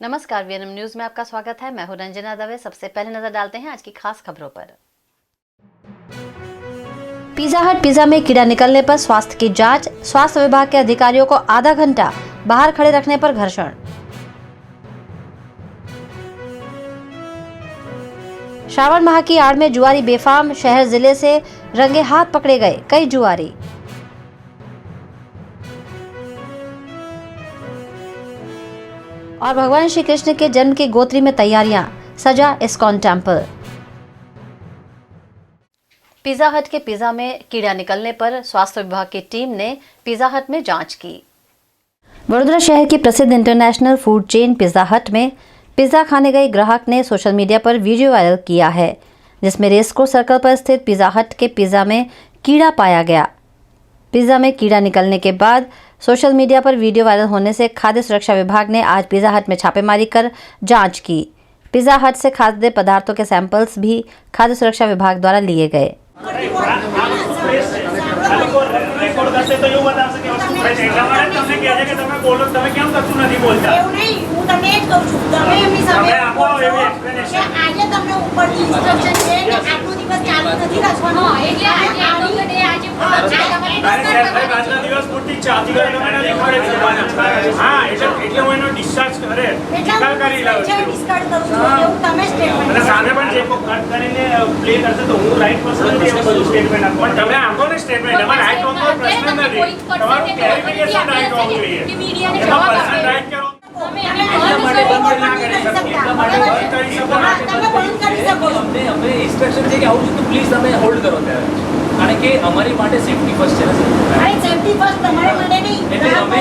नमस्कार, VNM news में आपका स्वागत है। मैं हूं रंजना दवे। सबसे पहले नजर डालते हैं आज की खास खबरों पर। पिज्जा हट पिज्जा में कीड़ा निकलने पर स्वास्थ्य की जांच। स्वास्थ्य विभाग के अधिकारियों को आधा घंटा बाहर खड़े रखने पर घर्षण। श्रावण माह की आड़ में जुआरी बेफाम, शहर जिले से रंगे हाथ पकड़े गए कई जुआरी। और भगवान श्री कृष्ण के जन्म की गोत्री में तैयारियां, सजा इस्कॉन टेम्पल। पिज्जा हट के पिज्जा में कीड़ा निकलने पर स्वास्थ्य विभाग की टीम ने पिज्जा हट में जांच की। वडोदरा शहर की प्रसिद्ध इंटरनेशनल फूड चेन पिज्जा हट में पिज्जा खाने गए ग्राहक ने सोशल मीडिया पर वीडियो वायरल किया है, जिसमें रेसकोर्स सर्कल पर स्थित पिज्जा हट के पिज्जा में कीड़ा पाया गया। पिज्जा में कीड़ा निकलने के बाद सोशल मीडिया पर वीडियो वायरल होने से खाद्य सुरक्षा विभाग ने आज पिज्जा हट में छापेमारी कर जांच की। पिज्जा हट से खाद्य पदार्थों के सैंपल्स भी खाद्य सुरक्षा विभाग द्वारा लिए गए। ઇન્સ્ટ્રક્શન છે કે આવું તો પ્લીઝ તમે હોલ્ડ કરો ત્યારે, કારણ કે અમારી માટે સેફટી ફર્સ્ટ છે ને. અરે સેફટી ફર્સ્ટ તમારે માટે નહીં, એટલે અમે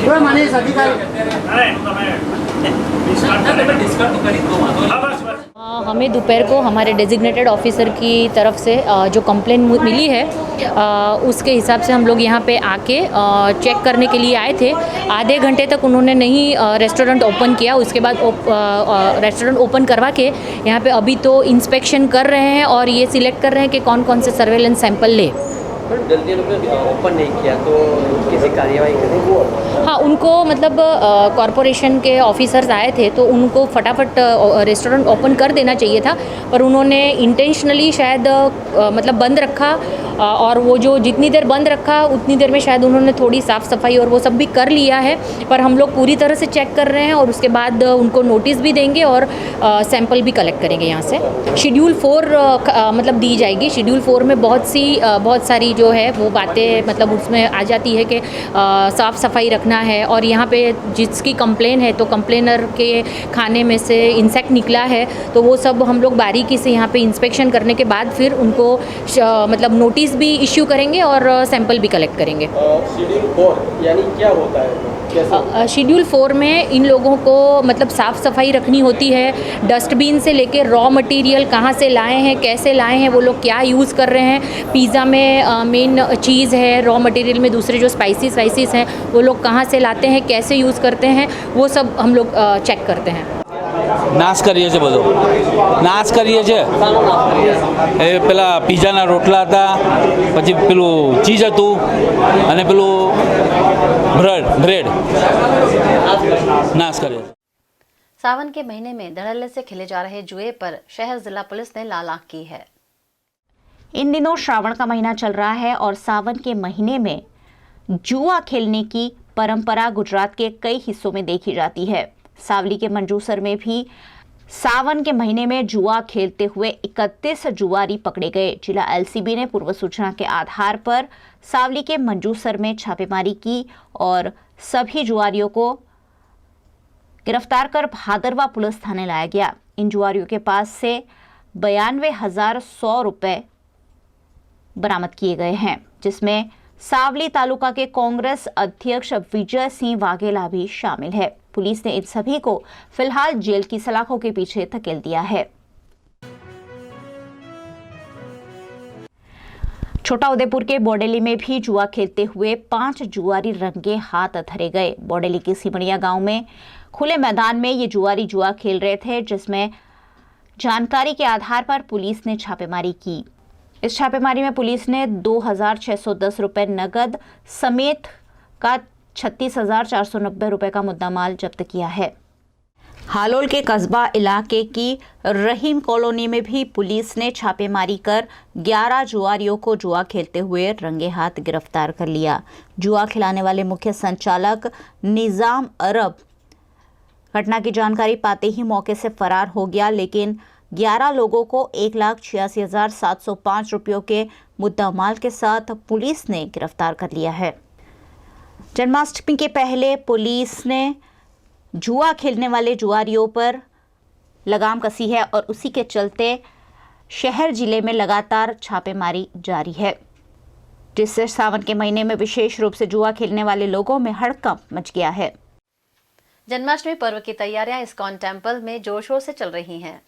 તો મને અધિકારી અરે તમે ડિસ્કાઉન્ટ તો કરી દો વાંધો. हमें दोपहर को हमारे डेजिग्नेटेड ऑफिसर की तरफ से जो कंप्लेन मिली है उसके हिसाब से हम लोग यहाँ पे आके चेक करने के लिए आए थे। आधे घंटे तक उन्होंने नहीं रेस्टोरेंट ओपन किया। उसके बाद रेस्टोरेंट ओपन करवा के यहाँ पे अभी तो इंस्पेक्शन कर रहे हैं और ये सिलेक्ट कर रहे हैं कि कौन कौन से सर्वेलेंस सैंपल ले। जल्दी ओपन नहीं किया तो किसी कार्रवाई करेंगे? हाँ, उनको मतलब कॉरपोरेशन के ऑफिसर्स आए थे तो उनको फटाफट रेस्टोरेंट ओपन कर देना चाहिए था, पर उन्होंने इंटेंशनली शायद मतलब बंद रखा और वो जो जितनी देर बंद रखा उतनी देर में शायद उन्होंने थोड़ी साफ़ सफाई और वो सब भी कर लिया है। पर हम लोग पूरी तरह से चेक कर रहे हैं और उसके बाद उनको नोटिस भी देंगे और सैंपल भी कलेक्ट करेंगे यहाँ से। शेड्यूल 4 मतलब दी जाएगी। शेड्यूल 4 में बहुत सारी जो है वो बातें मतलब उसमें आ जाती है कि साफ़ सफाई रखना है। और यहाँ पे जिसकी कंप्लेन है तो कंप्लेनर के खाने में से इंसेक्ट निकला है तो वो सब हम लोग बारीकी से यहाँ पे इंस्पेक्शन करने के बाद फिर उनको मतलब नोटिस भी इश्यू करेंगे और सैंपल भी कलेक्ट करेंगे। शेड्यूल 4 यानी क्या होता है? शेड्यूल 4 में इन लोगों को मतलब साफ़ सफाई रखनी होती है। डस्टबिन से लेके रॉ मटेरियल कहाँ से लाए हैं, कैसे लाए हैं, वो लोग क्या यूज़ कर रहे हैं। पिज़्ज़ा में मेन चीज़ है, रॉ मटेरियल में दूसरे जो स्पाइसेस हैं वो लोग कहाँ से लाते हैं, कैसे यूज़ करते हैं, वो सब हम लोग चेक करते हैं। नाश કરીએ છે, બધો નાશ કરીએ છે। એ પેલા પિઝાના રોટલા હતા, પછી પેલું ચીઝ હતું અને પેલું બ્રેડ નાશ કરે। सावन के महीने में धड़ल्ले से खेले जा रहे जुए पर शहर जिला पुलिस ने लाल आंख की है। इन दिनों श्रावण का महीना चल रहा है और सावन के महीने में जुआ खेलने की परंपरा गुजरात के कई हिस्सों में देखी जाती है। सावली के मंजूसर में भी सावन के महीने में जुआ खेलते हुए 31 जुआरी पकड़े गए। जिला एलसीबी ने पूर्व सूचना के आधार पर सावली के मंजूसर में छापेमारी की और सभी जुआरियों को गिरफ्तार कर भादरवा पुलिस थाने लाया गया। इन जुआरियों के पास से 92,100 रुपए बरामद किए गए हैं, जिसमें सावली तालुका के कांग्रेस अध्यक्ष विजय सिंह वाघेला भी शामिल है। पुलिस ने इन सभी को फिलहाल जेल की सलाखों के पीछे धकेल दिया है। छोटा उदेपुर के बोडेली में भी जुआ खेलते हुए 5 जुआरी रंगे हाथ धरे गए। बोडेली के सिमड़िया गांव में खुले मैदान में ये जुआरी जुआ खेल रहे थे, जिसमें जानकारी के आधार पर पुलिस ने छापेमारी की। इस छापेमारी में पुलिस ने 2,610 रुपए नगद समेत का 36,490 रुपए का मुद्दामाल जब्त किया है। हालोल के कस्बा इलाके की रहीम कॉलोनी में भी पुलिस ने छापेमारी कर 11 जुआरियों को जुआ खेलते हुए रंगे हाथ गिरफ्तार कर लिया। जुआ खिलाने वाले मुख्य संचालक निजाम अरब घटना की जानकारी पाते ही मौके से फरार हो गया, लेकिन 11 लोगों को 1,86,705 रुपयों के मुद्दामाल के साथ पुलिस ने गिरफ्तार कर लिया है। जन्माष्टमी के पहले पुलिस ने जुआ खेलने वाले जुआरियों पर लगाम कसी है और उसी के चलते शहर जिले में लगातार छापेमारी जारी है, जिससे सावन के महीने में विशेष रूप से जुआ खेलने वाले लोगों में हड़कंप मच गया है। जन्माष्टमी पर्व की तैयारियां इस्कॉन टेम्पल में जोर शोर से चल रही हैं।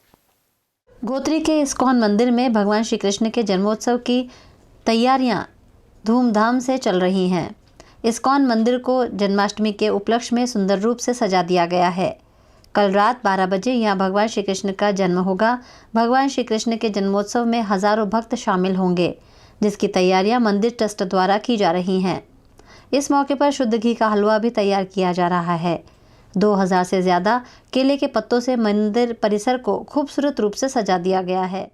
गोत्री के इस्कॉन मंदिर में भगवान श्री कृष्ण के जन्मोत्सव की तैयारियां धूमधाम से चल रही हैं। इस्कॉन मंदिर को जन्माष्टमी के उपलक्ष्य में सुंदर रूप से सजा दिया गया है। कल रात 12 बजे यहाँ भगवान श्री कृष्ण का जन्म होगा। भगवान श्री कृष्ण के जन्मोत्सव में हजारों भक्त शामिल होंगे, जिसकी तैयारियां मंदिर ट्रस्ट द्वारा की जा रही हैं। इस मौके पर शुद्ध घी का हलवा भी तैयार किया जा रहा है। 2000 से ज़्यादा केले के पत्तों से मंदिर परिसर को खूबसूरत रूप से सजा दिया गया है।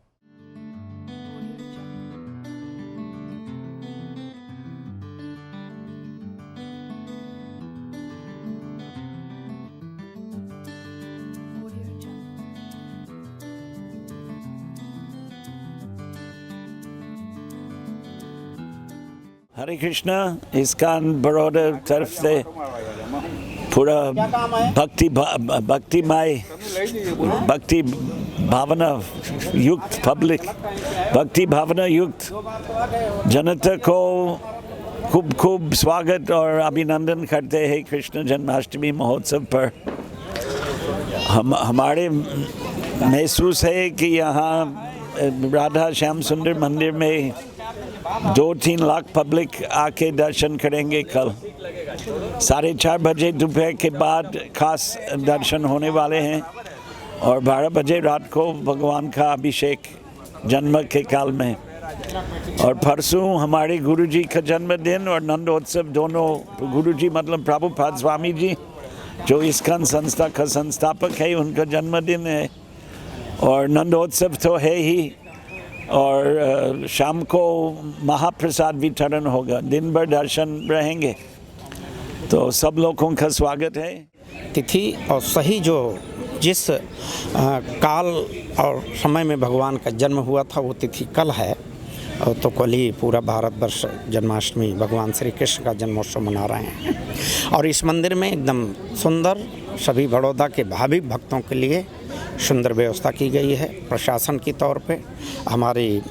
हरे कृष्णा इस्कॉन बड़ौदा तरफ से पूरा भक्ति भावना युक्त पब्लिक भक्ति भावना युक्त जनता को खूब खूब स्वागत और अभिनंदन करते हैं कृष्ण जन्माष्टमी महोत्सव पर। हमारे महसूस है कि यहाँ राधा श्याम सुंदर मंदिर में 2-3 लाख पब्लिक आके दर्शन करेंगे। कल 4:30 बजे दोपहर के बाद खास दर्शन होने वाले हैं और 12 बजे रात को भगवान का अभिषेक जन्म के काल में। और परसों हमारे गुरुजी का जन्मदिन और नंदोत्सव, दोनों गुरुजी मतलब प्रभुपाद स्वामी जी जो इस्कॉन संस्था का संस्थापक है, उनका जन्मदिन है और नंदोत्सव तो है ही। और शाम को महाप्रसाद वितरण होगा, दिन भर दर्शन रहेंगे, तो सब लोगों का स्वागत है। तिथि और सही जो जिस काल और समय में भगवान का जन्म हुआ था वो तिथि कल है, और तो कल ही पूरा भारतवर्ष जन्माष्टमी भगवान श्री कृष्ण का जन्मोत्सव मना रहे हैं। और इस मंदिर में एकदम सुंदर सभी बड़ौदा के भाविक भक्तों के लिए सुंदर व्यवस्था की गई है। प्रशासन की तौर पे हमारी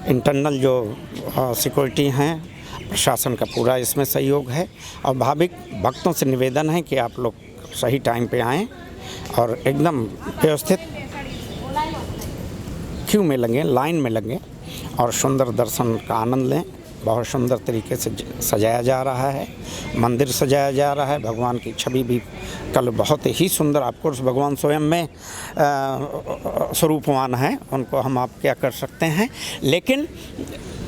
इंटरनल जो सिक्योरिटी हैं, प्रशासन का पूरा इसमें सहयोग है। और भाविक भक्तों से निवेदन है कि आप लोग सही टाइम पे आएँ और एकदम व्यवस्थित क्यू में लगें, लाइन में लगें और सुंदर दर्शन का आनंद लें। बहुत सुंदर तरीके से सजाया जा रहा है, मंदिर सजाया जा रहा है। भगवान की छवि भी कल बहुत ही सुंदर, ऑफकोर्स भगवान स्वयं में स्वरूपवान हैं, उनको हम आप क्या कर सकते हैं, लेकिन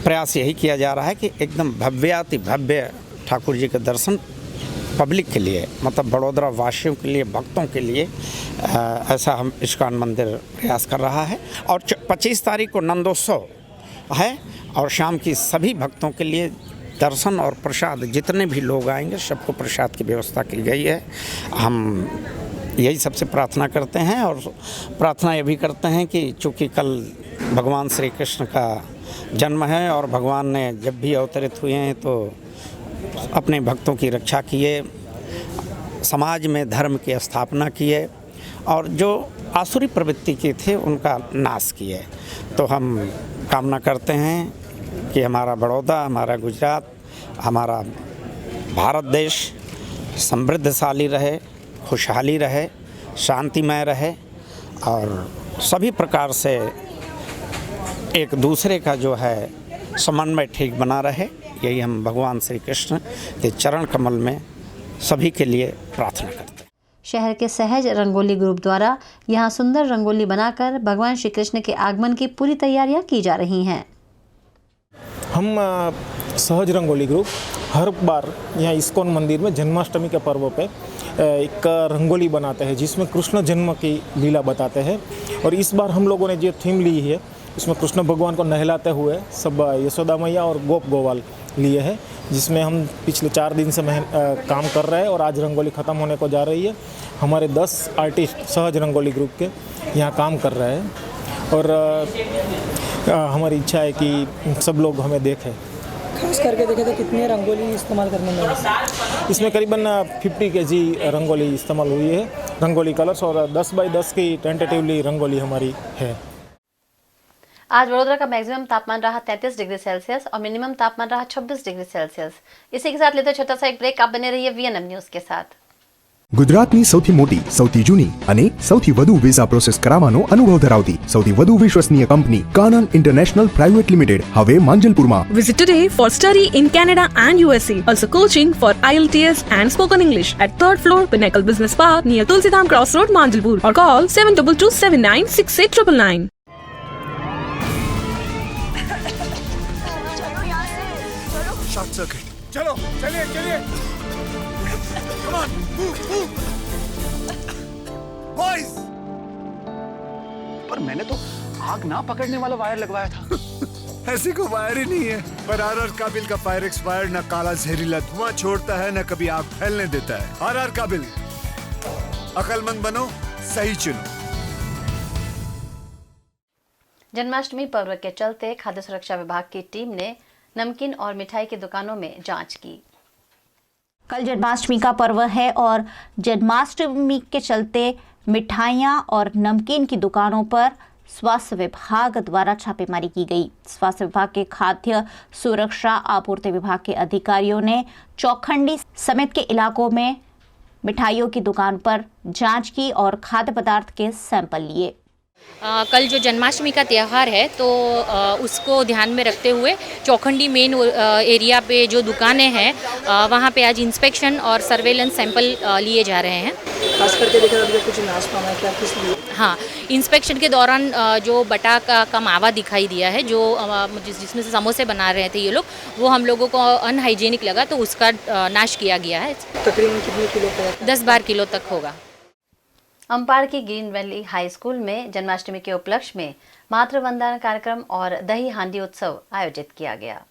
प्रयास यही किया जा रहा है कि एकदम भव्याति भव्य ठाकुर जी का दर्शन पब्लिक के लिए, मतलब बड़ौदा वासियों के लिए, भक्तों के लिए ऐसा हम इस्कॉन मंदिर प्रयास कर रहा है। और 25 तारीख को नंदोत्सव है और शाम की सभी भक्तों के लिए दर्शन और प्रसाद, जितने भी लोग आएंगे सबको प्रसाद की व्यवस्था की गई है। हम यही सबसे प्रार्थना करते हैं और प्रार्थना ये भी करते हैं कि चूँकि कल भगवान श्री कृष्ण का जन्म है और भगवान ने जब भी अवतरित हुए हैं तो अपने भक्तों की रक्षा किए, समाज में धर्म की स्थापना किए और जो आसुरी प्रवृत्ति के थे उनका नाश किए। तो हम कामना करते हैं कि हमारा बड़ौदा, हमारा गुजरात, हमारा भारत देश समृद्धशाली रहे, खुशहाली रहे, शांतिमय रहे और सभी प्रकार से एक दूसरे का जो है समन्वय ठीक बना रहे। यही हम भगवान श्री कृष्ण के चरण कमल में सभी के लिए प्रार्थना करते हैं। शहर के सहज रंगोली ग्रुप द्वारा यहाँ सुंदर रंगोली बनाकर भगवान श्री कृष्ण के आगमन की पूरी तैयारियां की जा रही हैं। हम सहज रंगोली ग्रुप हर बार यहाँ इस्कॉन मंदिर में जन्माष्टमी के पर्व पे एक रंगोली बनाते हैं जिसमें कृष्ण जन्म की लीला बताते हैं। और इस बार हम लोगों ने जो थीम ली है इसमें कृष्ण भगवान को नहलाते हुए सब यशोदा मैया और गोप गोपाल लिए हैं, जिसमें हम पिछले 4 दिन से काम कर रहे हैं और आज रंगोली ख़त्म होने को जा रही है। हमारे 10 आर्टिस्ट सहज रंगोली ग्रुप के यहाँ काम कर रहे हैं और हमारी इच्छा है कि सब लोग हमें देखें। खास करके देखें तो कितने रंगोली इस्तेमाल करने में इसमें करीबन 50 kg रंगोली इस्तेमाल हुई है, रंगोली कलर्स, और 10 बाई 10 की टेंटेटिवली रंगोली हमारी है। आज वडोदरा का मैक्सिमम तापमान रहा 33 डिग्री सेल्सियस और मिनिमम तापमान रहा 26 डिग्री सेल्सियस। इसी के साथ लेते छोटा सा एक ब्रेक। आप बने रहिए VNM न्यूज़ के साथ। ગુજરાતની સૌથી મોટી, સૌથી જૂની અને સૌથી વધુ વિઝા પ્રોસેસ કરાવવાનો અનુભવ ધરાવતી સૌથી વધુ વિશ્વસનીય company Kanan international private limited હવે માંજલપુરમાં. Visit today for study in Canada and USA. Also coaching for IELTS and spoken English at 3rd floor Pinnacle Business Park near Tulsidham Crossroad, Manjalpur, or call 7227968999. Short circuit. चलो चलिए चलिए, come on, move move boys. पर मैंने तो आग ना पकड़ने वाला वायर लगवाया था। ऐसी कोई वायर ही नहीं है। पर आरआर काबिल का फायर एक्सपायर्ड, न काला जहरीला धुआं छोड़ता है, न कभी आग फैलने देता है। आरआर काबिल, अकलमंद बनो, सही चुनो। जन्माष्टमी पर्व के चलते खाद्य सुरक्षा विभाग की टीम ने नमकीन और मिठाई की दुकानों में जांच की। कल जन्माष्टमी का पर्व है और जन्माष्टमी के चलते मिठाइयाँ और नमकीन की दुकानों पर स्वास्थ्य विभाग द्वारा छापेमारी की गई। स्वास्थ्य विभाग के खाद्य सुरक्षा आपूर्ति विभाग के अधिकारियों ने चौखंडी समेत के इलाकों में मिठाइयों की दुकान पर जांच की और खाद्य पदार्थ के सैंपल लिए। कल जो जन्माष्टमी का त्यौहार है तो उसको ध्यान में रखते हुए चौखंडी मेन एरिया पे जो दुकानें हैं वहाँ पे आज इंस्पेक्शन और सर्वेलेंस सैंपल लिए जा रहे हैं। खास करके देखा जाए कुछ नाश पाना है क्या, किस लिए? हाँ, इंस्पेक्शन के दौरान जो बटाका का मावा दिखाई दिया है, जो जिसमें से समोसे बना रहे थे ये लोग, वो हम लोगों को अनहाइजीनिक लगा तो उसका नाश किया गया है। तकरीबन कितने किलो का? 10-12 किलो तक होगा। अम्पाड़ की ग्रीन वैली हाई स्कूल में जन्माष्टमी के उपलक्ष्य में मातृवंदना कार्यक्रम और दही हांडी उत्सव आयोजित किया गया।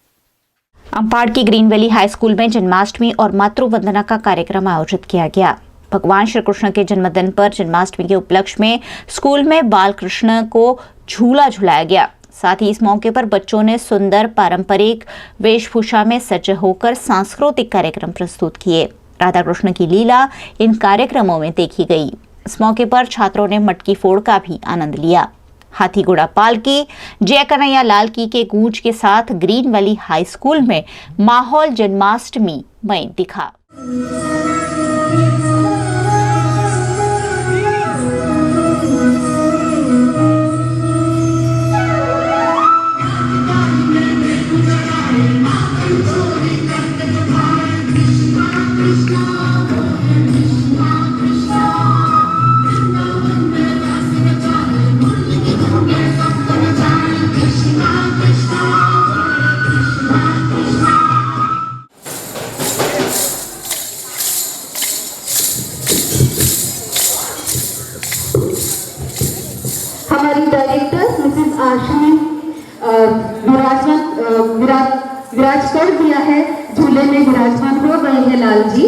अम्पाड़ की ग्रीन वैली हाई स्कूल में जन्माष्टमी और मातृवंदना का कार्यक्रम आयोजित किया गया। भगवान श्री कृष्ण के जन्मदिन पर जन्माष्टमी के उपलक्ष्य में स्कूल में बाल कृष्ण को झूला झुलाया गया। साथ ही इस मौके पर बच्चों ने सुंदर पारंपरिक वेशभूषा में सजे होकर सांस्कृतिक कार्यक्रम प्रस्तुत किए। राधा कृष्ण की लीला इन कार्यक्रमों में देखी गई। इस मौके पर छात्रों ने मटकी फोड़ का भी आनंद लिया। हाथी घोड़ा पालकी, जय कन्हैया लाल की के गूंज के साथ ग्रीन वैली हाई स्कूल में माहौल जन्माष्टमी में दिखा। हमारी डायरेक्टर मिसेस आशी विराज कर दिया है, झूले में विराजमान हो गए हैं लाल जी।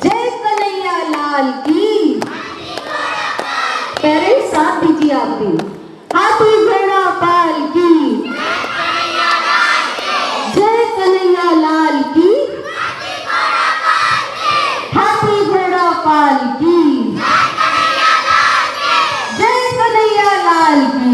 जय कन्हैया लाल की। पेरेंट्स साथ दीजिए आप भी। हाथी घोड़ा पाल की, जय कन्हैया लाल की। हाथी घोड़ा पाल की, जय कन्हैया लाल की।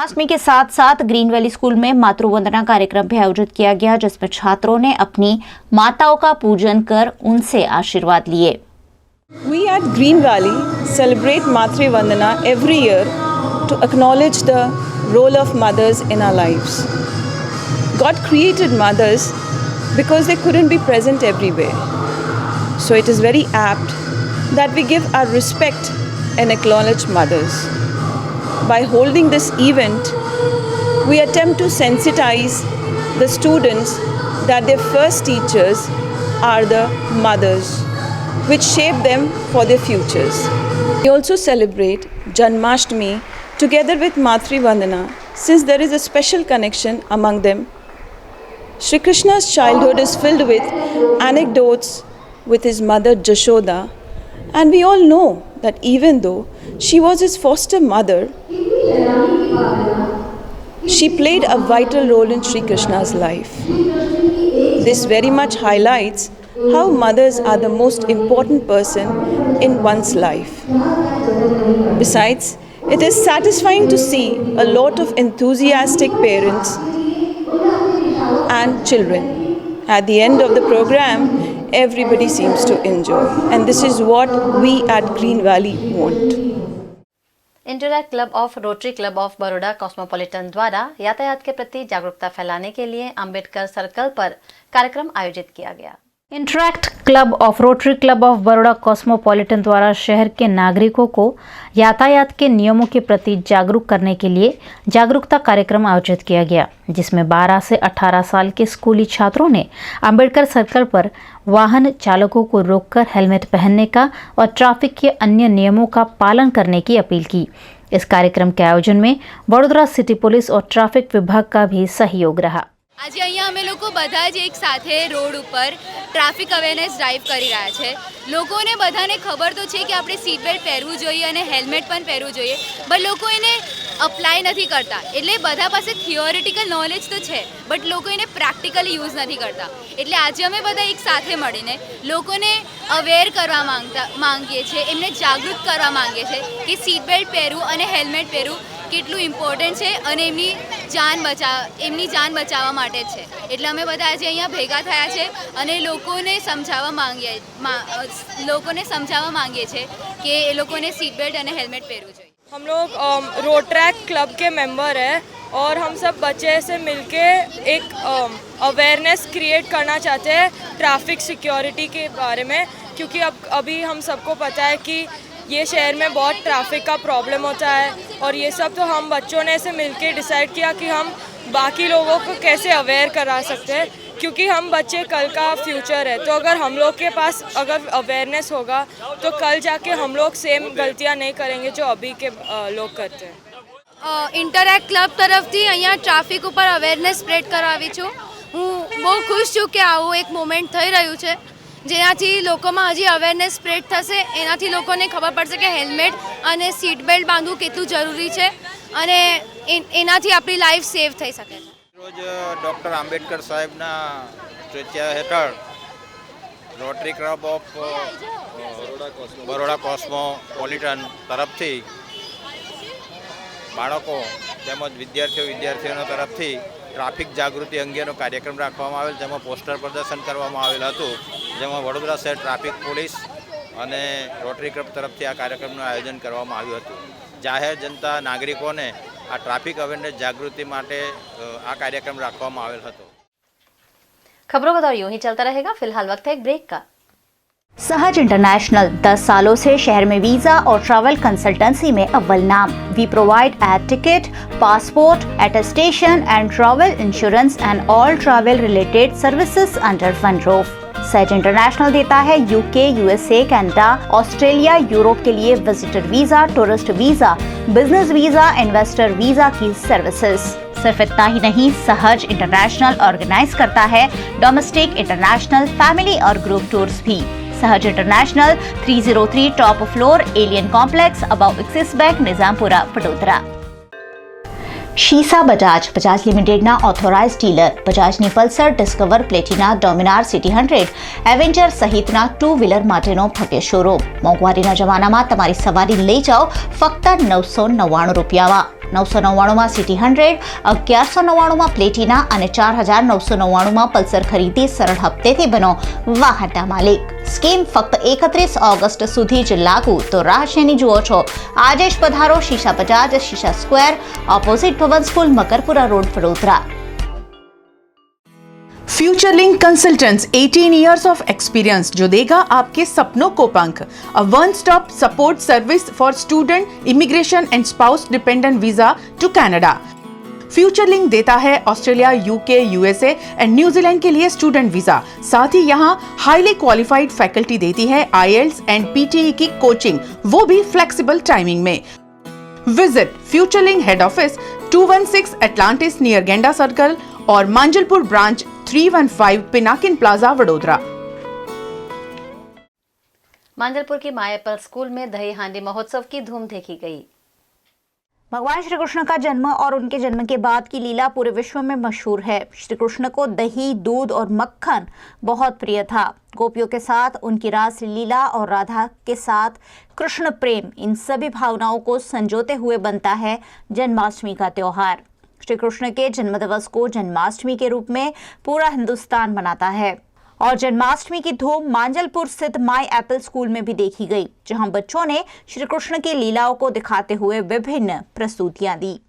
जन्माष्टमी के साथ साथ ग्रीन वैली स्कूल में मातृवंदना कार्यक्रम भी आयोजित किया गया, जिसमें छात्रों ने अपनी माताओं का पूजन कर उनसे आशीर्वाद लिए। We at Green Valley celebrate Matri Vandana every year to acknowledge the role of mothers in our lives. God created mothers because they couldn't be present everywhere. So it is very apt that we give our respect and acknowledge mothers. By holding this event, we attempt to sensitize the students that their first teachers are the mothers, which shape them for their futures. We also celebrate Janmashtami together with Matri Vandana, since there is a special connection among them. Shri Krishna's childhood is filled with anecdotes with his mother Jashoda, and we all know that even though she was his foster mother, she played a vital role in Shri Krishna's life. This very much highlights how mothers are the most important person in one's life. Besides, it is satisfying to see a lot of enthusiastic parents and children. At the end of the program, everybody seems to enjoy, and this is what we at Green Valley want. Interact club of rotary club of Baroda cosmopolitan द्वारा यातायात के प्रति जागरूकता फैलाने के लिए Ambedkar circle पर कार्यक्रम आयोजित किया गया। Interact club of rotary club of Baroda cosmopolitan द्वारा शहर के नागरिकों को यातायात के नियमों के प्रति जागरूक करने के लिए जागरूकता कार्यक्रम आयोजित किया गया, जिसमें 12 से 18 साल के स्कूली छात्रों ने अंबेडकर सर्कल पर वाहन चालकों को रोककर हेलमेट पहनने का और ट्रैफिक के अन्य नियमों का पालन करने की अपील की। इस कार्यक्रम के आयोजन में वडोदरा सिटी पुलिस और ट्रैफिक विभाग का भी सहयोग रहा। આજે અહીંયા અમે લોકો બધા જ એક સાથે રોડ ઉપર ટ્રાફિક અવેરનેસ ડ્રાઈવ કરી રહ્યા છે। લોકોને બધાને ખબર તો છે કે આપણે સીટ બેલ્ટ પહેરવું જોઈએ અને હેલ્મેટ પણ પહેરવું જોઈએ, બટ લોકો એને અપ્લાય નથી કરતા। એટલે બધા પાસે થિયોરિટિકલ નોલેજ તો છે, બટ લોકો એને પ્રેક્ટિકલી યુઝ નથી કરતા। એટલે આજે અમે બધા એક સાથે મળીને લોકોને અવેર કરવા માંગીએ છીએ, એમને જાગૃત કરવા માંગીએ છીએ કે સીટ બેલ્ટ પહેરવું અને હેલ્મેટ પહેરવું કેટલું ઇમ્પોર્ટન્ટ છે અને એમની જાન બચાવવા માટે છે। એટલે અમે બધા આજે અહીંયા ભેગા થયા છે અને લોકોને સમજાવવા માંગીએ છે કે એ લોકોને સીટ બેલ્ટ અને હેલ્મેટ પહેરવું જોઈએ। हम लोग रोड ट्रैक क्लब के मेंबर हैं और हम सब बच्चे से मिलके एक अवेयरनेस क्रिएट करना चाहते हैं ट्रैफिक सिक्योरिटी के बारे में, क्योंकि अभी हम सबको पता है कि ये शहर में बहुत ट्रैफिक का प्रॉब्लम होता है। और ये सब तो हम बच्चों ने ऐसे मिलके डिसाइड किया कि हम बाकी लोगों को कैसे अवेयर करा सकते हैं, क्योंकि हम बच्चे कल का फ्यूचर है। तो अगर हम लोग के पास अगर अवेयरनेस होगा तो कल जाके हम लोग सेम गलतियाँ नहीं करेंगे जो अभी के लोग करते हैं। ઇન્ટરેક્ટ ક્લબ તરફથી અહીંયા ટ્રાફિક ઉપર અવેરનેસ સ્પ્રેડ કરાવી છું। હું બહુ ખુશ છું કે આવું એક મોમેન્ટ થઈ રહ્યું છે, જેનાથી લોકોમાં હજી અવેરનેસ સ્પ્રેડ થશે, એનાથી લોકોને ખબર પડશે કે હેલ્મેટ અને સીટ બેલ્ટ બાંધવું કેટલું જરૂરી છે અને એનાથી આપણી લાઈફ સેવ થઈ શકે છે। રોજ ડૉક્ટર આંબેડકર સાહેબના ચર્ચા હેઠળ rotary club of Baroda cosmopolitan તરફથી બાળકો તેમજ વિદ્યાર્થીઓના તરફથી ટ્રાફિક જાગૃતિ અંગેનો કાર્યક્રમ રાખવામાં આવેલ, જેમાં પોસ્ટર પ્રદર્શન કરવામાં આવેલ હતું, જેમાં વડોદરા શહેર ટ્રાફિક પોલીસ અને રોટરી ક્લબ તરફથી આ કાર્યક્રમનું આયોજન કરવામાં આવ્યું હતું। જાહેર જનતા નાગરિકોને આ ટ્રાફિક અવેરનેસ જાગૃતિ માટે આ કાર્યક્રમ રાખવામાં આવેલ હતો। खबरों का दौर यूं ही चलता रहेगा, फिलहाल वक्त है एक ब्रेक का। सहज इंटरनेशनल 10 सालों से शहर में वीजा और ट्रैवल कंसल्टेंसी में अव्वल नाम। We provide air ticket, passport, attestation and travel insurance and all travel related services under one roof. Sahaj international देता है UK, USA, Canada, Australia, Europe के लिए visitor visa, tourist visa, business visa, investor visa की services. सिर्फ इतना ही नहीं, Sahaj international organise करता है डोमेस्टिक, इंटरनेशनल, फैमिली और ग्रुप टूर्स भी। Sahaj international 303 top floor, alien complex, above Axis bank, Nizampura, Vadodara. शीसा Bajaj limited ना ऑथोराइज डीलर બજાજની Pulsar, Discover, Platina, Dominar, CT 100, Avenger સહિતના 2 વ્હીલર માટેનો ભવ્ય શોરૂમ। મોંઘવારીના જમાનામાં તમારી સવારી લઈ જાઓ ફક્ત 999 રૂપિયામાં। 999 સિટી 100, 1199 પ્લેટિના અને 4999 પલ્સર ખરીદી સરળ હપ્તેથી બનો વાહનના માલિક. સ્કીમ ફક્ત 31 ઓગસ્ટ સુધી જ લાગુ, તો રાહ શેની જુઓ છો? આજે જ પધારો Sheesha Bajaj, Sheesha square, opposite Bhavan school, Makarpura road, Vadodara. Futurelink consultants 18 years of experience जो देगा आपके सपनों को पंख. A one-stop support service for student, immigration and spouse dependent visa to Canada. फ्यूचरलिंक देता है Australia, UK, USA and New Zealand के लिए स्टूडेंट वीजा. साथ ही यहाँ हाईली क्वालिफाइड फैकल्टी देती है IELTS एंड PTE की कोचिंग, वो भी फ्लेक्सिबल टाइमिंग में. Visit Futurelink head office 216 Atlantis near Genda circle और मांजलपुर ब्रांच 315 पिनाकिन प्लाजा, वडोदरा. मांजलपुर की मायापल स्कूल में दही हांडी महोत्सव की धूम देखी गई. भगवान श्री कृष्ण का जन्म और उनके जन्म के बाद की लीला पूरे विश्व में मशहूर है. श्री कृष्ण को दही, दूध और मक्खन बहुत प्रिय था. गोपियों के साथ उनकी रास लीला और राधा के साथ कृष्ण प्रेम, इन सभी भावनाओं को संजोते हुए बनता है जन्माष्टमी का त्योहार. श्री कृष्ण के जन्म दिवस को जन्माष्टमी के रूप में पूरा हिंदुस्तान मनाता है और जन्माष्टमी की धूम मांजलपुर स्थित माई एप्पल स्कूल में भी देखी गई, जहां बच्चों ने श्री कृष्ण की लीलाओं को दिखाते हुए विभिन्न प्रस्तुतियां दी.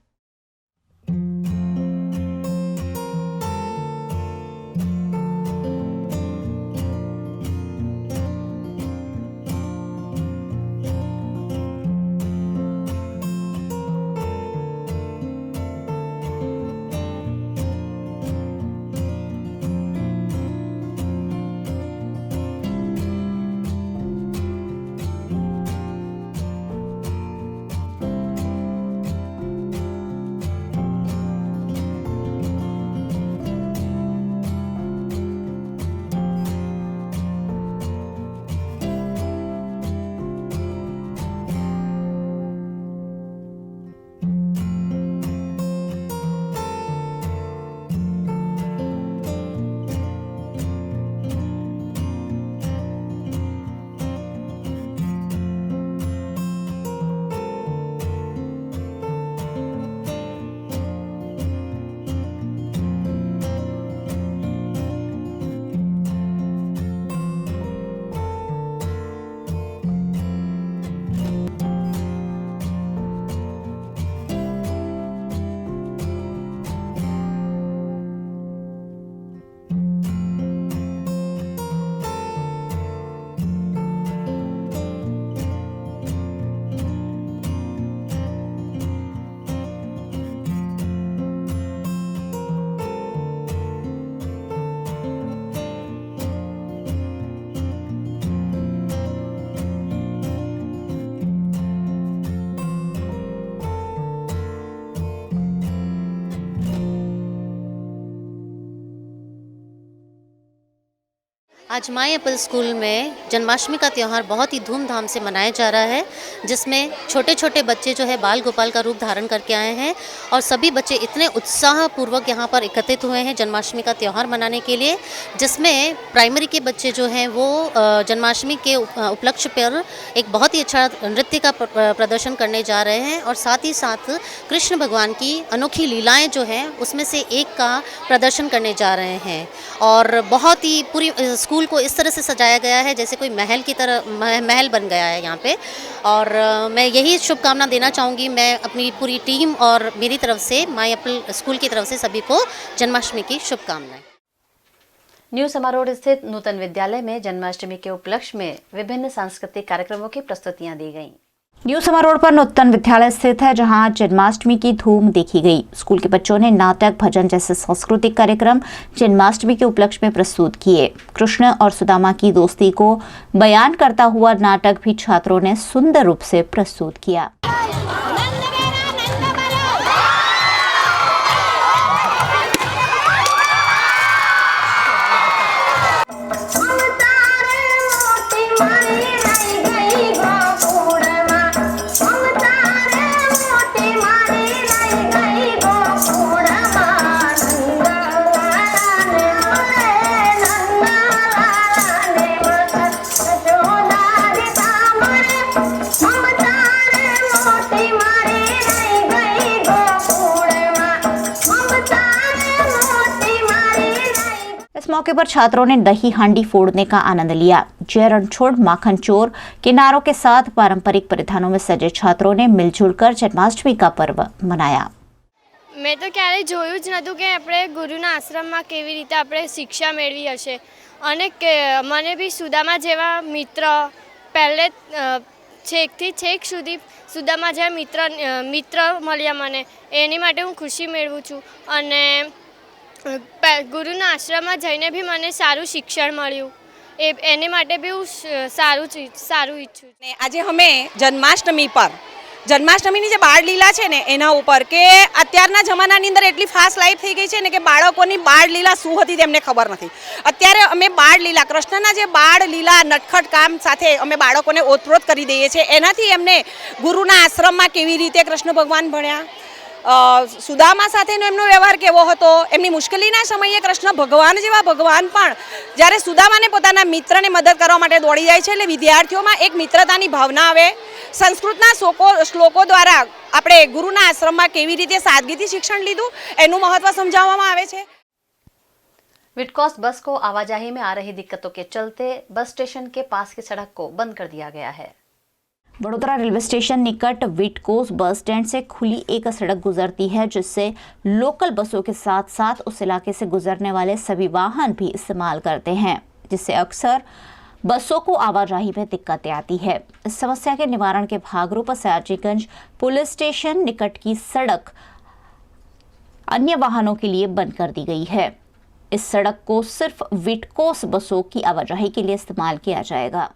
आज माई एप्पल स्कूल में जन्माष्टमी का त्यौहार बहुत ही धूमधाम से मनाया जा रहा है, जिसमें छोटे छोटे बच्चे जो है बाल गोपाल का रूप धारण करके आए हैं और सभी बच्चे इतने उत्साहपूर्वक यहाँ पर एकत्रित हुए हैं जन्माष्टमी का त्यौहार मनाने के लिए, जिसमें प्राइमरी के बच्चे जो हैं वो जन्माष्टमी के उपलक्ष्य पर एक बहुत ही अच्छा नृत्य का प्रदर्शन करने जा रहे हैं और साथ ही साथ कृष्ण भगवान की अनोखी लीलाएँ जो हैं उसमें से एक का प्रदर्शन करने जा रहे हैं। और बहुत ही पूरी स्कूल को इस तरह से सजाया गया है जैसे कोई महल की तरह महल बन गया है यहाँ पे। और मैं यही शुभकामना देना चाहूँगी मैं अपनी पूरी टीम और मेरी तरफ से माई एप्पल स्कूल की तरफ से सभी को जन्माष्टमी की शुभकामनाएं। न्यू समा रोड स्थित नूतन विद्यालय में जन्माष्टमी के उपलक्ष्य में विभिन्न सांस्कृतिक कार्यक्रमों की प्रस्तुतियां दी गईं। न्यू समा रोड पर नूतन विद्यालय स्थित है, जहां जन्माष्टमी की धूम देखी गई। स्कूल के बच्चों ने नाटक, भजन जैसे सांस्कृतिक कार्यक्रम जन्माष्टमी के उपलक्ष्य में प्रस्तुत किए। कृष्ण और सुदामा की दोस्ती को बयान करता हुआ नाटक भी छात्रों ने सुंदर रूप से प्रस्तुत किया। मौके पर छात्रों ने दही हांडी फोड़ने का आनंद लिया। जय रणछोड़ माखन चोर के नारों के साथ पारंपरिक परिधानों में सजे छात्रों ने मिलजुल कर जन्माष्टमी का पर्व मनाया। મેં તો ક્યારેય જોયું જ નહોતું કે આપણે ગુરુના આશ્રમમાં કેવી રીતે આપણે શિક્ષા મેળવી હશે અને મને બી સુદામા જેવા મિત્ર પહેલે છેકથી છેક સુધી સુદામા જેવા મિત્ર મળ્યા મને એની માટે હું ખુશી મેળવું છું અને ગુરુના આશ્રમમાં જઈને બી મને સારું શિક્ષણ મળ્યું એની માટે બી હું સારું ઈચ્છું છું। આજે અમે જન્માષ્ટમી પર જન્માષ્ટમીની જે બાળ લીલા છે ને એના ઉપર કે અત્યારના જમાનાની અંદર એટલી ફાસ્ટ લાઈફ થઈ ગઈ છે ને કે બાળકોની બાળ લીલા શું હતી તેમને ખબર નથી। અત્યારે અમે બાળ લીલા કૃષ્ણના જે બાળ લીલા નટખટ કામ સાથે અમે બાળકોને ઓતપ્રોત કરી દઈએ છીએ। એનાથી એમને ગુરુના આશ્રમમાં કેવી રીતે કૃષ્ણ ભગવાન ભણ્યા, સુદામા સાથેનો એમનો વ્યવહાર કેવો હતો, એમની મુશ્કેલીના સમયે કૃષ્ણ ભગવાન જેવા ભગવાન પણ જ્યારે સુદામાને પોતાના મિત્રને મદદ કરવા માટે દોડી જાય છે એટલે વિદ્યાર્થીઓમાં એક મિત્રતાની ભાવના આવે। સંસ્કૃતના શ્લોકો દ્વારા આપણે ગુરુના આશ્રમમાં કેવી રીતે સાદગીથી શિક્ષણ લીધું એનું મહત્વ સમજાવવામાં આવે છે। विडकोस बस को आवाजाही में आ रही दिक्कतों के चलते बस स्टेशन के पास की सड़क को बंद कर दिया गया है। वडोदरा रेलवे स्टेशन निकट विडकोस बस स्टैंड से खुली एक सड़क गुजरती है जिससे लोकल बसों के साथ साथ उस इलाके से गुजरने वाले सभी वाहन भी इस्तेमाल करते हैं, जिससे अक्सर बसों को आवाजाही में दिक्कतें आती है। इस समस्या के निवारण के भागरूप सयाजीगंज पुलिस स्टेशन निकट की सड़क अन्य वाहनों के लिए बंद कर दी गई है। इस सड़क को सिर्फ विडकोस बसों की आवाजाही के लिए इस्तेमाल किया जाएगा।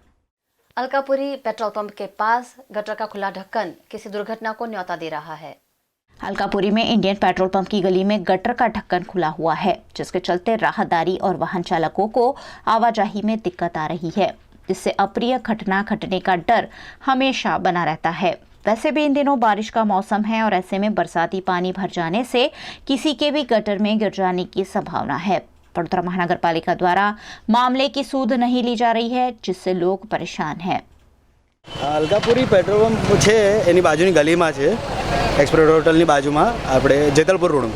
अलकापुरी पेट्रोल पंप के पास गटर का खुला ढक्कन किसी दुर्घटना को न्योता दे रहा है। अलकापुरी में इंडियन पेट्रोल पंप की गली में गटर का ढक्कन खुला हुआ है, जिसके चलते राहदारी और वाहन चालकों को आवाजाही में दिक्कत आ रही है, जिससे अप्रिय घटना घटने का डर हमेशा बना रहता है। वैसे भी इन दिनों बारिश का मौसम है और ऐसे में बरसाती पानी भर जाने से किसी के भी गटर में गिर जाने की संभावना है। वडोदरा महानगर पालिका द्वारा मामले की सूद नहीं ली जा रही है, जिससे लोग परेशान हैं। अलकापुरी पेट्रोल पंप છે એની બાજુની ગલીમાં છે, એક્સપ્રેસ હોટલની બાજુમાં આપણે જેતલપુર રોડ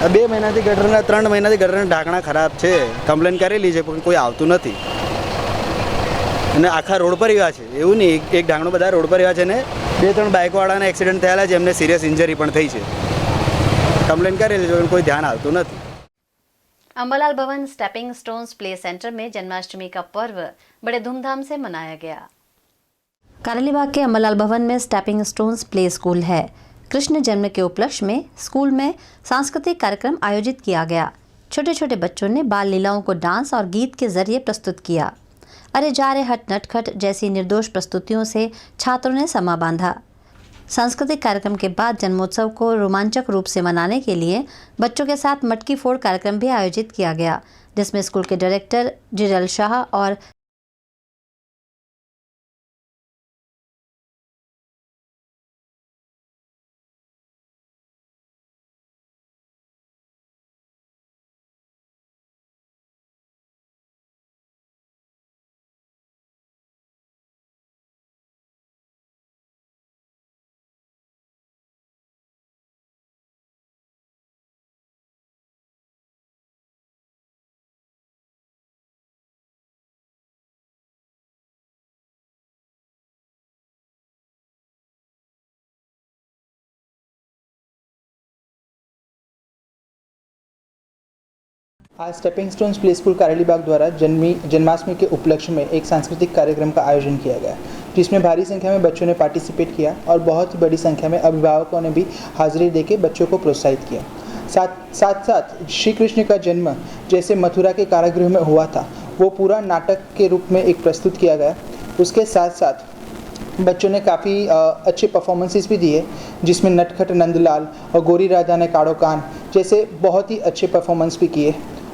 2 મહિનાથી ગટરના 3 મહિનાથી ગટરના ઢાંકણા ખરાબ છે, કમ્પ્લેન કરેલી છે પણ કોઈ આવતું નથી અને આખા રોડ પર એવા છે, એવું નહીં એક ઢાંકણો બધા રોડ પર એવા છે ને 2-3 બાઇકવાળાને એક્સિડન્ટ થયેલા છે, એમને સિરિયસ ઇન્જરી પણ થઈ છે, કમ્પ્લેન કરેલી છે પણ કોઈ ધ્યાન આવતું નથી। अंबालाल भवन स्टेपिंग स्टोन्स प्ले सेंटर में जन्माष्टमी का पर्व बड़े धूमधाम से मनाया गया। कारेलीबाग के अंबालाल भवन में स्टेपिंग स्टोन्स प्ले स्कूल है। कृष्ण जन्म के उपलक्ष्य में स्कूल में सांस्कृतिक कार्यक्रम आयोजित किया गया। छोटे छोटे बच्चों ने बाल लीलाओं को डांस और गीत के जरिए प्रस्तुत किया। अरे जा रे हट नटखट जैसी निर्दोष प्रस्तुतियों से छात्रों ने समा बांधा। सांस्कृतिक कार्यक्रम के बाद जन्मोत्सव को रोमांचक रूप से मनाने के लिए बच्चों के साथ मटकी फोड़ कार्यक्रम भी आयोजित किया गया, जिसमें स्कूल के डायरेक्टर जिरल शाह और आज stepping stones play school Karelibaug द्वारा जन्माष्टमी के उपलक्ष्य में एक सांस्कृतिक कार्यक्रम का आयोजन किया गया, जिसमें भारी संख्या में बच्चों ने पार्टिसिपेट किया और बहुत ही बड़ी संख्या में अभिभावकों ने भी हाजिरी देके बच्चों को प्रोत्साहित किया। साथ श्री कृष्ण का जन्म जैसे मथुरा के कारागृह में हुआ था वो पूरा नाटक के रूप में एक प्रस्तुत किया गया। उसके साथ साथ बच्चों ने काफ़ी अच्छे परफॉर्मेंसेस भी दिए, जिसमें नटखट नंदलाल और गोरी राजा ने काड़ो कान जैसे बहुत ही अच्छे परफॉर्मेंस भी किए।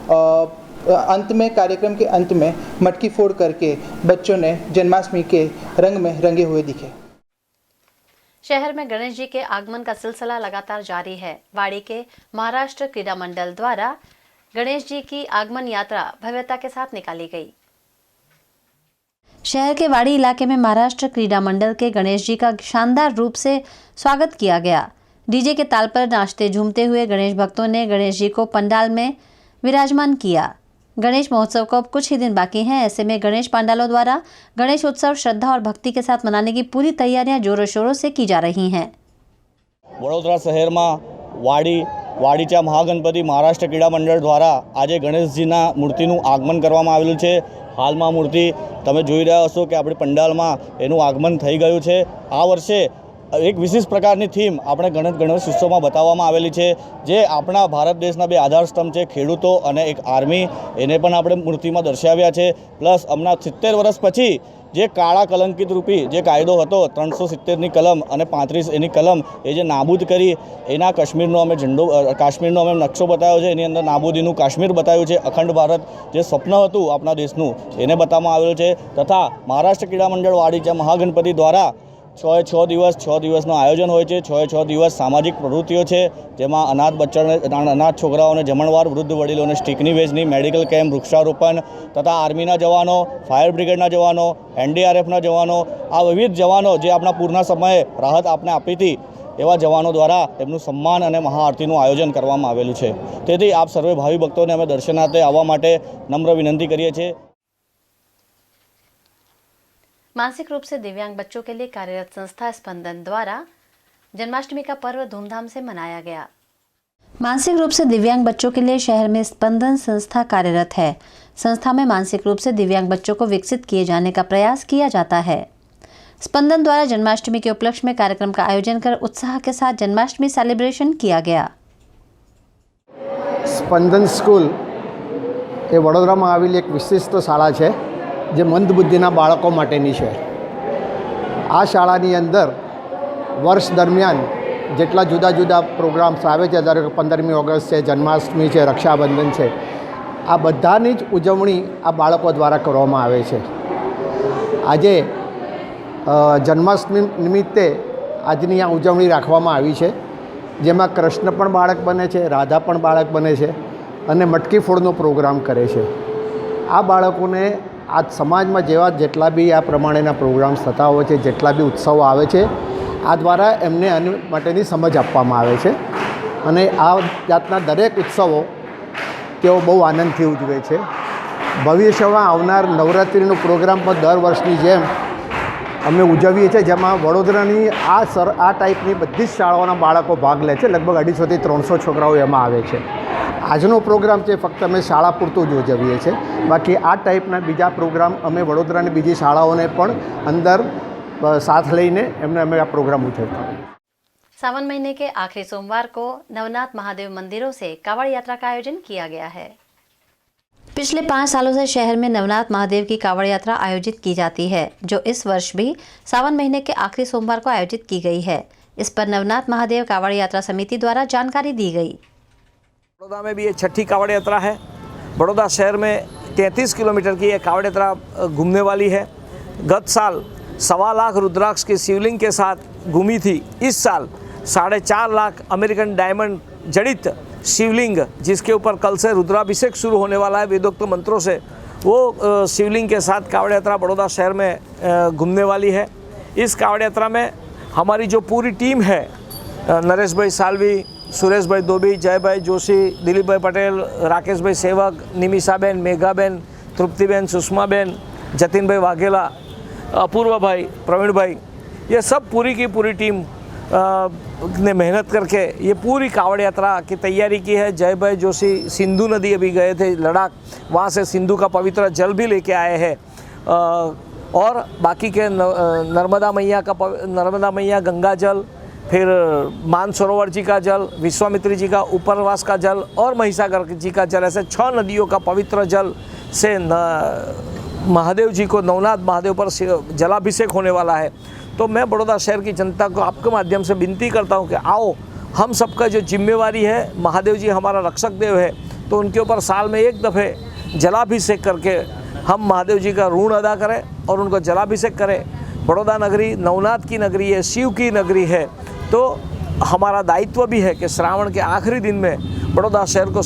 अंत में कार्यक्रम के अंत में मटकी फोड़ करके बच्चों ने जन्माष्टमी के रंग में रंगे हुए दिखे। शहर में गणेश जी के आगमन का सिलसिला लगातार जारी है। वाड़ी के महाराष्ट्र क्रीड़ा मंडल द्वारा गणेश जी की आगमन यात्रा भव्यता के साथ निकाली गई। शहर के वाड़ी इलाके में महाराष्ट्र क्रीड़ा मंडल के गणेश जी का शानदार रूप से स्वागत किया गया। डीजे के ताल पर नाचते झूमते हुए गणेश भक्तों ने गणेश जी को पंडाल में विराजमान किया। गणेश महोत्सव को अब कुछ ही दिन बाकी हैं। ऐसे में गणेश पंडालों द्वारा गणेश उत्सव श्रद्धा और भक्ति के साथ मनाने की पूरी तैयारियां जोरों शोरों से की जा रही हैं। वडोदरा शहर में वाड़ीचा महागणपति महाराष्ट्र क्रीड़ा मंडल द्वारा आज गणेशजीना मूर्तिનું આગમન કરવામાં આવેલું છે। હાલમાં મૂર્તિ તમે જોઈ રહ્યા હશો કે આપણી પંડાલમાં એનું આગમન થઈ ગયું છે। આ વર્ષે એક વિશિષ્ટ પ્રકારની થીમ આપણે ગણેશ ઉત્સવમાં બતાવવામાં આવેલી છે, જે આપણા ભારત દેશના બે આધારસ્તંભ છે, ખેડૂતો અને એક આર્મી, એને પણ આપણે મૂર્તિમાં દર્શાવ્યા છે। પ્લસ હમણાં 70 વર્ષ પછી જે કાળા કલંકિત રૂપી જે કાયદો હતો 370ની કલમ અને 35 એની કલમ એ જે નાબૂદ કરી એના કાશ્મીરનો અમે નકશો બતાવ્યો છે। એની અંદર નાબૂદીનું કાશ્મીર બતાવ્યું છે। અખંડ ભારત જે સ્વપ્ન હતું આપણા દેશનું એને બતાવવામાં આવેલું છે। તથા મહારાષ્ટ્ર ક્રીડા મંડળ વાડીચા મહાગણપતિ દ્વારા 6 દિવસનું આયોજન હોય છે। 6 દિવસ સામાજિક પ્રવૃત્તિઓ છે, જેમાં અનાથ છોકરાઓને જમણવાર, વૃદ્ધ વડીલોને સ્ટીકની વેચણી, મેડિકલ કેમ્પ, વૃક્ષારોપણ તથા આર્મીના જવાનો, ફાયર બ્રિગેડના જવાનો, NDRFના જવાનો, આ વિવિધ જવાનો જે આપણા પૂરના સમયે રાહત આપને આપી હતી એવા જવાનો દ્વારા એમનું સન્માન અને મહાઆરતીનું આયોજન કરવામાં આવેલું છે। તેથી આપ સર્વે ભાવિ ભક્તોને અમે દર્શનાર્થે આવવા માટે નમ્ર વિનંતી કરીએ છીએ। मानसिक रूप से दिव्यांग बच्चों के लिए कार्यरत संस्था स्पंदन द्वारा जन्माष्टमी का पर्व धूमधाम से मनाया गया। मानसिक रूप से दिव्यांग बच्चों के लिए शहर में स्पंदन संस्था कार्यरत है। संस्था में मानसिक रूप से दिव्यांग बच्चों को विकसित किए जाने का प्रयास किया जाता है। स्पंदन द्वारा जन्माष्टमी के उपलक्ष्य में कार्यक्रम का आयोजन कर उत्साह के साथ जन्माष्टमी सेलिब्रेशन किया गया। स्पंदन स्कूल એ વડોદરામાં આવેલી એક વિશિષ્ટ શાળા છે, જે મંદબુદ્ધિના બાળકો માટેની છે। આ શાળાની અંદર વર્ષ દરમિયાન જેટલા જુદા જુદા પ્રોગ્રામ્સ આવે છે, ધારો કે 15મી ઓગસ્ટ છે, જન્માષ્ટમી છે, રક્ષાબંધન છે, આ બધાની જ ઉજવણી આ બાળકો દ્વારા કરવામાં આવે છે। આજે જન્માષ્ટમી નિમિત્તે આજની આ ઉજવણી રાખવામાં આવી છે, જેમાં કૃષ્ણ પણ બાળક બને છે, રાધા પણ બાળક બને છે અને મટકી ફોડનો પ્રોગ્રામ કરે છે। આ બાળકોને આ સમાજમાં જેટલા બી આ પ્રમાણેના પ્રોગ્રામ્સ થતા હોય છે, જેટલા બી ઉત્સવો આવે છે, આ દ્વારા એમને આની માટેની સમજ આપવામાં આવે છે અને આ જાતના દરેક ઉત્સવો તેઓ બહુ આનંદથી ઉજવે છે। ભવિષ્યમાં આવનાર નવરાત્રિનો પ્રોગ્રામ પણ દર વર્ષની જેમ અમે ઉજવીએ છીએ, જેમાં વડોદરાની આ ટાઈપની બધી જ શાળાઓના બાળકો ભાગ લે છે। લગભગ 250 થી 300 છોકરાઓ એમાં આવે છે। આજનો પ્રોગ્રામ છે ફક્ત અમે શાળા પૂરતું જ ઉજવીએ છીએ, બાકી આ ટાઈપના બીજા પ્રોગ્રામ અમે વડોદરાની બીજી શાળાઓને પણ અંદર साथ लेने અમે આ પ્રોગ્રામ ઉજવતા હોઈએ। सावन महीने के आखिरी सोमवार को नवनाथ महादेव मंदिरों से कावड़ यात्रा का आयोजन किया गया है। पिछले 5 सालों से शहर में नवनाथ महादेव की कावड़ यात्रा आयोजित की जाती है, जो इस वर्ष भी सावन महीने के आखिरी सोमवार को आयोजित की गई है। इस पर नवनाथ महादेव कावड़ यात्रा समिति द्वारा जानकारी दी गई। बड़ौदा में भी ये 6ठी कावड़ यात्रा है। बड़ौदा शहर में 33 किलोमीटर की ये कावड़ यात्रा घूमने वाली है। गत साल 1.25 लाख रुद्राक्ष के शिवलिंग के साथ घूमी थी। इस साल 4.5 लाख अमेरिकन डायमंड जड़ित शिवलिंग, जिसके ऊपर कल से रुद्राभिषेक शुरू होने वाला है वेदोक्त मंत्रों से, वो शिवलिंग के साथ कावड़ यात्रा बड़ौदा शहर में घूमने वाली है। इस कावड़ यात्रा में हमारी जो पूरी टीम है, नरेश भाई सालवी, सुरेश भाई दोबी, जय भाई जोशी, दिलीप भाई पटेल, राकेश भाई सेवक, निमिषाबेन, मेघाबेन, तृप्तिबेन, सुषमाबेन, जतिन भाई वाघेला, अपूर्वा भाई, प्रवीण भाई, ये सब पूरी की पूरी टीम ने मेहनत करके ये पूरी कावड़ यात्रा की तैयारी की है। जय भाई जोशी सिंधु नदी अभी गए थे लद्दाख, वहाँ से सिंधु का पवित्र जल भी लेके आए हैं, और बाकी के नर्मदा मैया गंगा जल, फिर मानसरोवर जी का जल, विश्वामित्री जी का उपरवास का जल और महिषागर जी का जल, ऐसे 6 नदियों का पवित्र जल से महादेव जी को, नवनाथ महादेव पर जलाभिषेक होने वाला है। तो मैं बड़ौदा शहर की जनता को आपके माध्यम से विनती करता हूँ कि आओ, हम सबका जो जिम्मेवारी है, महादेव जी हमारा रक्षक देव है, तो उनके ऊपर साल में एक दफ़े जलाभिषेक करके हम महादेव जी का ऋण अदा करें और उनको जलाभिषेक करें। बड़ौदा नगरी नवनाथ की नगरी है, शिव की नगरी है, तो हमारा दायित्व भी है कि श्रावण के आखिरी दिन में बड़ौदा शहर को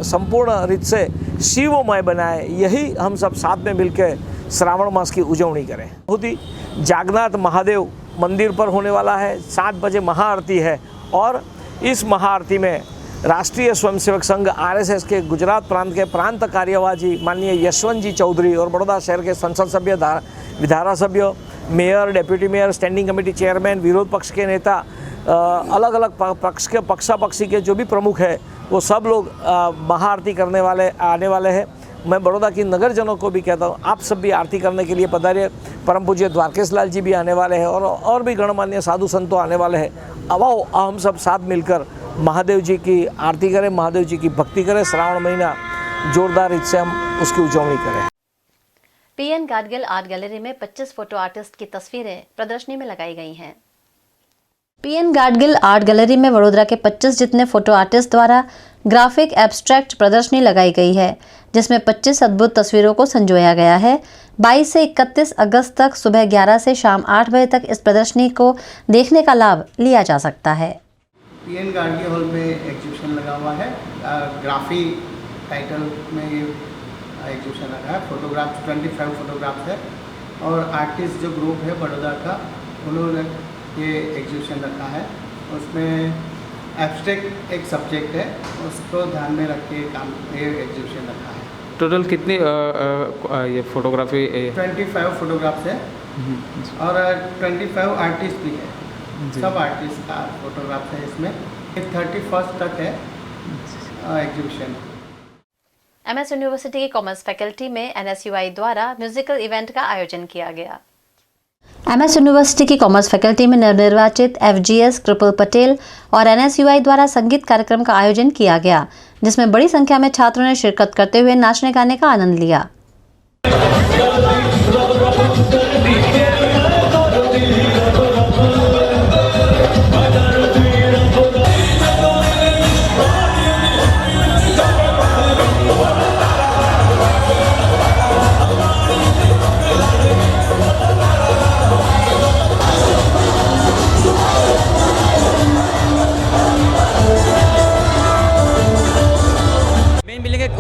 संपूर्ण रीत से शिवमय बनाए। यही हम सब साथ में मिलकर श्रावण मास की उजवणी करें। बहुत ही जागनाथ महादेव मंदिर पर होने वाला है। 7 बजे महाआरती है और इस महाआरती में राष्ट्रीय स्वयंसेवक संघ RSS के गुजरात प्रांत के प्रांत कार्यवाही माननीय यशवंत जी चौधरी और बड़ौदा शहर के संसद सभ्य, धारासभ्य, mayor, deputy mayor, standing committee chairman, विरोध पक्ष के नेता, अलग अलग पक्ष के पक्षापक्षी के जो भी प्रमुख है वो सब लोग महाआरती करने वाले आने वाले हैं। मैं बड़ौदा की नगरजनों को भी कहता हूँ, आप सब भी आरती करने के लिए पधारिए। परम पूज्य द्वारकेश लाल जी भी आने वाले हैं और भी गणमान्य साधु संतों आने वाले हैं। अब आओ हम सब साथ मिलकर महादेव जी की आरती करें, महादेव जी की भक्ति करें। श्रावण महीना जोरदार रीत से हम उसकी उजवनी करें। PN गाडगिल आर्ट गैलरी में 25 फोटो आर्टिस्ट की तस्वीरें प्रदर्शनी में लगाई गई हैं। PN गाडगिल आर्ट गैलरी में वडोदरा के 25 जितने फोटो आर्टिस्ट द्वारा ग्राफिक एब्स्ट्रैक्ट प्रदर्शनी लगाई गई है, जिसमें 25 अद्भुत तस्वीरों को संजोया गया है। 22 से 31 अगस्त तक सुबह 11 से शाम 8 बजे तक इस प्रदर्शनी को देखने का लाभ लिया जा सकता है। PN गाडगिल हॉल में एग्जीबिशन लगा हुआ है, ग्राफी टाइटल में ये एग्जीबिशन लगा है। फोटोग्राफ 25 फोटोग्राफ्स है और आर्टिस्ट जो ग्रुप है बड़ौदा का, उन्होंने ये एग्जीबिशन रखा है। उसमें एब्स्ट्रैक्ट एक सब्जेक्ट है, उसको ध्यान में रख के काम ये एग्जीबिशन रखा है। टोटल कितनी ये फोटोग्राफी 25 फोटोग्राफ्स है और 25 आर्टिस्ट भी है। सब आर्टिस्ट का फोटोग्राफ है इसमें। 31 तक है एग्जीबिशन। MS यूनिवर्सिटी की कॉमर्स फैकल्टी में NSUI द्वारा म्यूजिकल इवेंट का आयोजन किया गया। MS यूनिवर्सिटी की कॉमर्स फैकल्टी में नवनिर्वाचित FGS कृपल पटेल और NSUI द्वारा संगीत कार्यक्रम का आयोजन किया गया, जिसमें बड़ी संख्या में छात्रों ने शिरकत करते हुए नाचने गाने का आनंद लिया।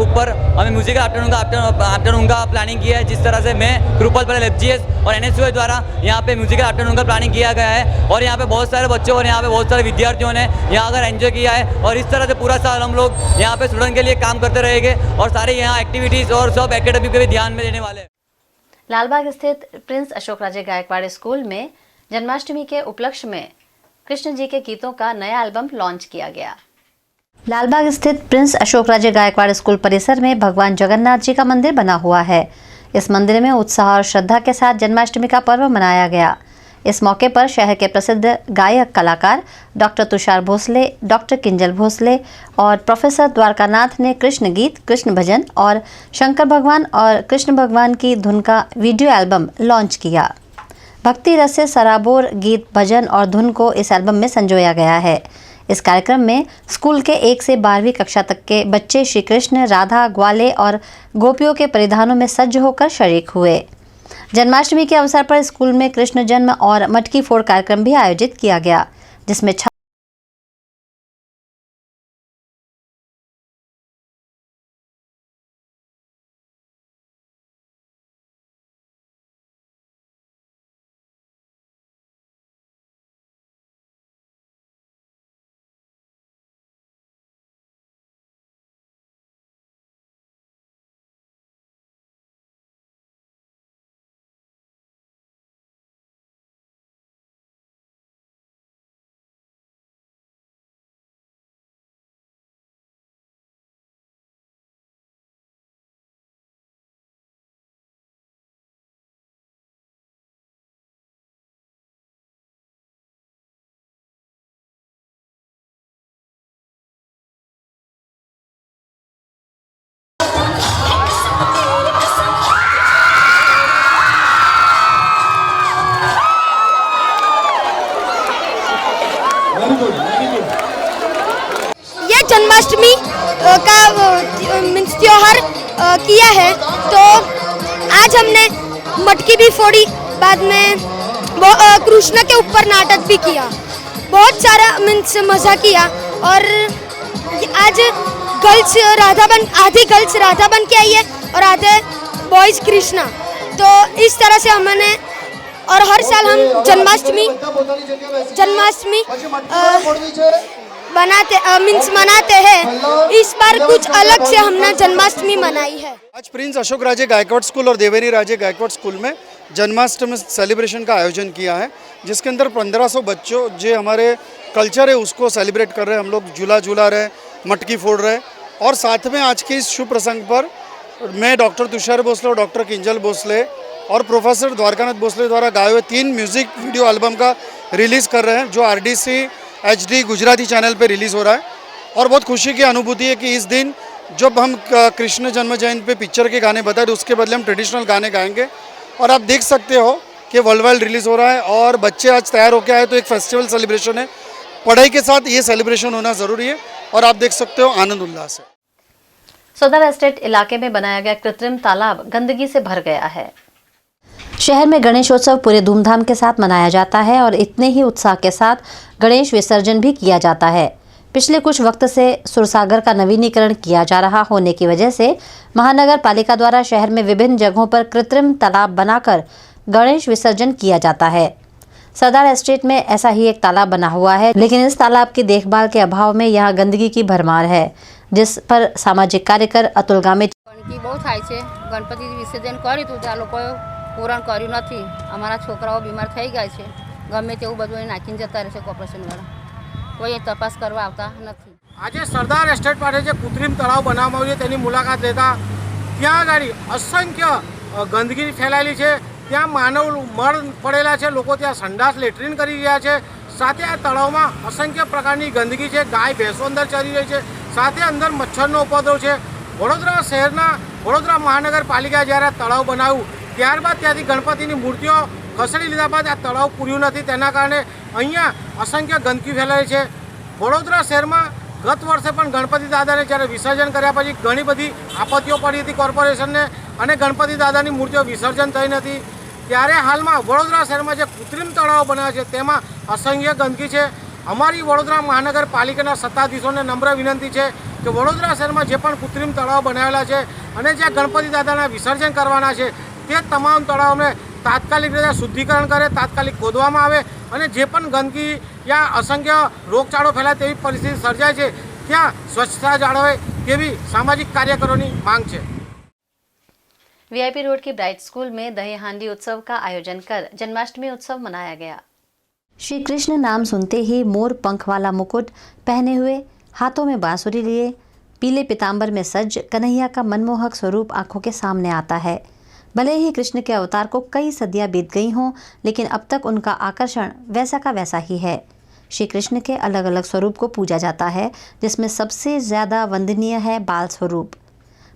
ऊपर हमें म्यूजिकल आफ्टरनून का प्लानिंग किया है, जिस तरह से मैं कृपल पटेल FGS और NSUI द्वारा यहाँ पे म्यूजिकल आफ्टरनून का प्लानिंग किया गया है। और यहाँ पे बहुत सारे बच्चों और यहाँ पे बहुत सारे विद्यार्थियों ने यहाँ आकर एंजॉय किया है। और इस तरह से पूरा साल हम लोग यहाँ पे स्टूडेंट के लिए काम करते रहेंगे और सारे यहाँ एक्टिविटीज़ और सब एकेडमी पे भी ध्यान में देने वाले हैं। लालबाग स्थित प्रिंस अशोक राजे गायकवाड़ स्कूल में जन्माष्टमी के उपलक्ष्य में कृष्ण जी के गीतों का नया एल्बम लॉन्च किया गया। लालबाग स्थित प्रिंस अशोक राजे गायकवाड़ स्कूल परिसर में भगवान जगन्नाथ जी का मंदिर बना हुआ है। इस मंदिर में उत्साह और श्रद्धा के साथ जन्माष्टमी का पर्व मनाया गया। इस मौके पर शहर के प्रसिद्ध गायक कलाकार डॉक्टर तुषार भोसले, डॉक्टर किंजल भोसले और प्रोफेसर द्वारकानाथ ने कृष्ण गीत, कृष्ण भजन और शंकर भगवान और कृष्ण भगवान की धुन का वीडियो एल्बम लॉन्च किया। भक्ति रस से सराबोर गीत, भजन और धुन को इस एल्बम में संजोया गया है। इस कार्यक्रम में स्कूल के 1 से 12वीं कक्षा तक के बच्चे श्री कृष्ण, राधा, ग्वाले और गोपियों के परिधानों में सज्ज होकर शरीक हुए। जन्माष्टमी के अवसर पर स्कूल में कृष्ण जन्म और मटकी फोड़ कार्यक्रम भी आयोजित किया गया, जिसमें ये जन्माष्टमी का मीन्स त्योहार किया है, तो आज हमने मटकी भी फोड़ी, बाद में कृष्ण के ऊपर नाटक भी किया, बहुत सारा मीन्स मज़ा किया। और आज गर्ल्स राधा बन, आधी गर्ल्स राधा बन के आई है और आधे बॉयज़ कृष्णा। तो इस तरह से हमने, और हर साल हम जन्माष्टमी मनाते हैं। इस बार कुछ अलग से हमने जन्माष्टमी मनाई है। आज प्रिंस अशोक राजे गायकवाड़ स्कूल और देवेरी राजे गायकवाड़ स्कूल में जन्माष्टमी सेलिब्रेशन का आयोजन किया है, जिसके अंदर 1500 बच्चों जो हमारे कल्चर है उसको सेलिब्रेट कर रहे हैं। हम लोग झूला झूला रहे, मटकी फोड़ रहे, और साथ में आज के इस शुभ प्रसंग पर मैं डॉक्टर तुषार भोसले और डॉक्टर किंजल भोसले और प्रोफेसर द्वारकानाथ भोसले द्वारा गाए हुए 3 म्यूज़िक वीडियो एल्बम का रिलीज़ कर रहे हैं, जो RDC HD गुजराती चैनल पे रिलीज़ हो रहा है। और बहुत खुशी की अनुभूति है कि इस दिन जब हम कृष्ण जन्म जयंती पे पिक्चर के गाने बताए तो उसके बदले हम ट्रेडिशनल गाने गाएंगे। और आप देख सकते हो कि वर्ल्ड वाइड रिलीज़ हो रहा है और बच्चे आज तैयार होकर आए, तो एक फेस्टिवल सेलिब्रेशन है। पढ़ाई के साथ ये सेलिब्रेशन होना ज़रूरी है और आप देख सकते हो आनंद उल्लास है। सदर एस्टेट इलाके में बनाया गया कृत्रिम तालाब गंदगी से भर गया है। शहर में गणेशोत्सव पूरे धूमधाम के साथ मनाया जाता है और इतने ही उत्साह के साथ गणेश विसर्जन भी किया जाता है। पिछले कुछ वक्त से सुरसागर का नवीनीकरण किया जा रहा होने की वजह से महानगर पालिका द्वारा शहर में विभिन्न जगहों पर कृत्रिम तालाब बनाकर गणेश विसर्जन किया जाता है। सदर एस्टेट में ऐसा ही एक तालाब बना हुआ है, लेकिन इस तालाब की देखभाल के अभाव में यहाँ गंदगी की भरमार है, जिस पर सामाजिक कार्यकर अतुल गामित बहुत थाय छे। गणपति विसर्जन कर्युं तो त्या लोकोए पूरण कर्युं नथी। अमारा छोकराओ बीमार थई गया छे, गमे तेवुं बधुं नाखीने जता रहे छे कोर्पोरेशनवाळा, कोई तपास करवा आवता नथी। આજે સરદાર એસ્ટેટ પાસે જે કૃત્રિમ તળાવ બનાવવામાં આવ્યું છે તેની મુલાકાત લેતા ત્યાં આગળ અસંખ્ય ગંદકી ફેલાયેલી છે, ત્યાં માનવ મળ પડેલા છે, લોકો ત્યાં સંડાસ લેટ્રિન કરી રહ્યા છે, સાથે આ તળાવમાં અસંખ્ય પ્રકારની ગંદકી છે, ગાય ભેંસો અંદર ચરી રહી છે, સાથે અંદર મચ્છરનો ઉપદ્રવ છે। વડોદરા શહેરના વડોદરા મહાનગરપાલિકાએ જ્યારે તળાવ બનાવ્યું ત્યારબાદ ત્યાંથી ગણપતિની મૂર્તિઓ ખસેડી લીધા બાદ આ તળાવ પૂર્યું નથી, તેના કારણે અહીંયા અસંખ્ય ગંદકી ફેલાઈ છે। વડોદરા શહેરમાં ગત વર્ષે પણ ગણપતિ દાદાને જ્યારે વિસર્જન કર્યા પછી ઘણી બધી આપત્તિઓ પડી હતી કોર્પોરેશનને અને ગણપતિ દાદાની મૂર્તિઓ વિસર્જન થઈ નથી। ત્યારે હાલમાં વડોદરા શહેરમાં જે કૃત્રિમ તળાવ બનાવ્યા છે તેમાં અસંખ્ય ગંદકી છે। અમારી વડોદરા મહાનગરપાલિકાના સત્તાધીશોને નમ્ર વિનંતી છે કે વડોદરા શહેરમાં જે પણ કૃત્રિમ તળાવ બનાવેલા છે અને જ્યાં ગણપતિ દાદાના વિસર્જન કરવાના છે તે તમામ તળાવને તાત્કાલિક રીતે શુદ્ધિકરણ કરે, તાત્કાલિક ખોદવામાં આવે અને જે પણ ગંદકી या असंख्य रोगचाळो फैलाय तेवी परिस्थिति सर्जाय छे त्यां स्वच्छता जाळवे तेवी सामाजिक कार्यकरोनी मांग छे। वीआईपी रोड की ब्राइट स्कूल में दही हांडी उत्सव का आयोजन कर जन्माष्टमी उत्सव मनाया गया। श्री कृष्ण नाम सुनते ही मोर पंख वाला मुकुट पहने हुए, हाथों में बांसुरी लिए, पीले पीताम्बर में सज कन्हैया का मनमोहक स्वरूप आंखों के सामने आता है। भले ही कृष्ण के अवतार को कई सदियां बीत गई हों, लेकिन अब तक उनका आकर्षण वैसा का वैसा ही है। श्री कृष्ण के अलग अलग स्वरूप को पूजा जाता है, जिसमें सबसे ज़्यादा वंदनीय है बाल स्वरूप।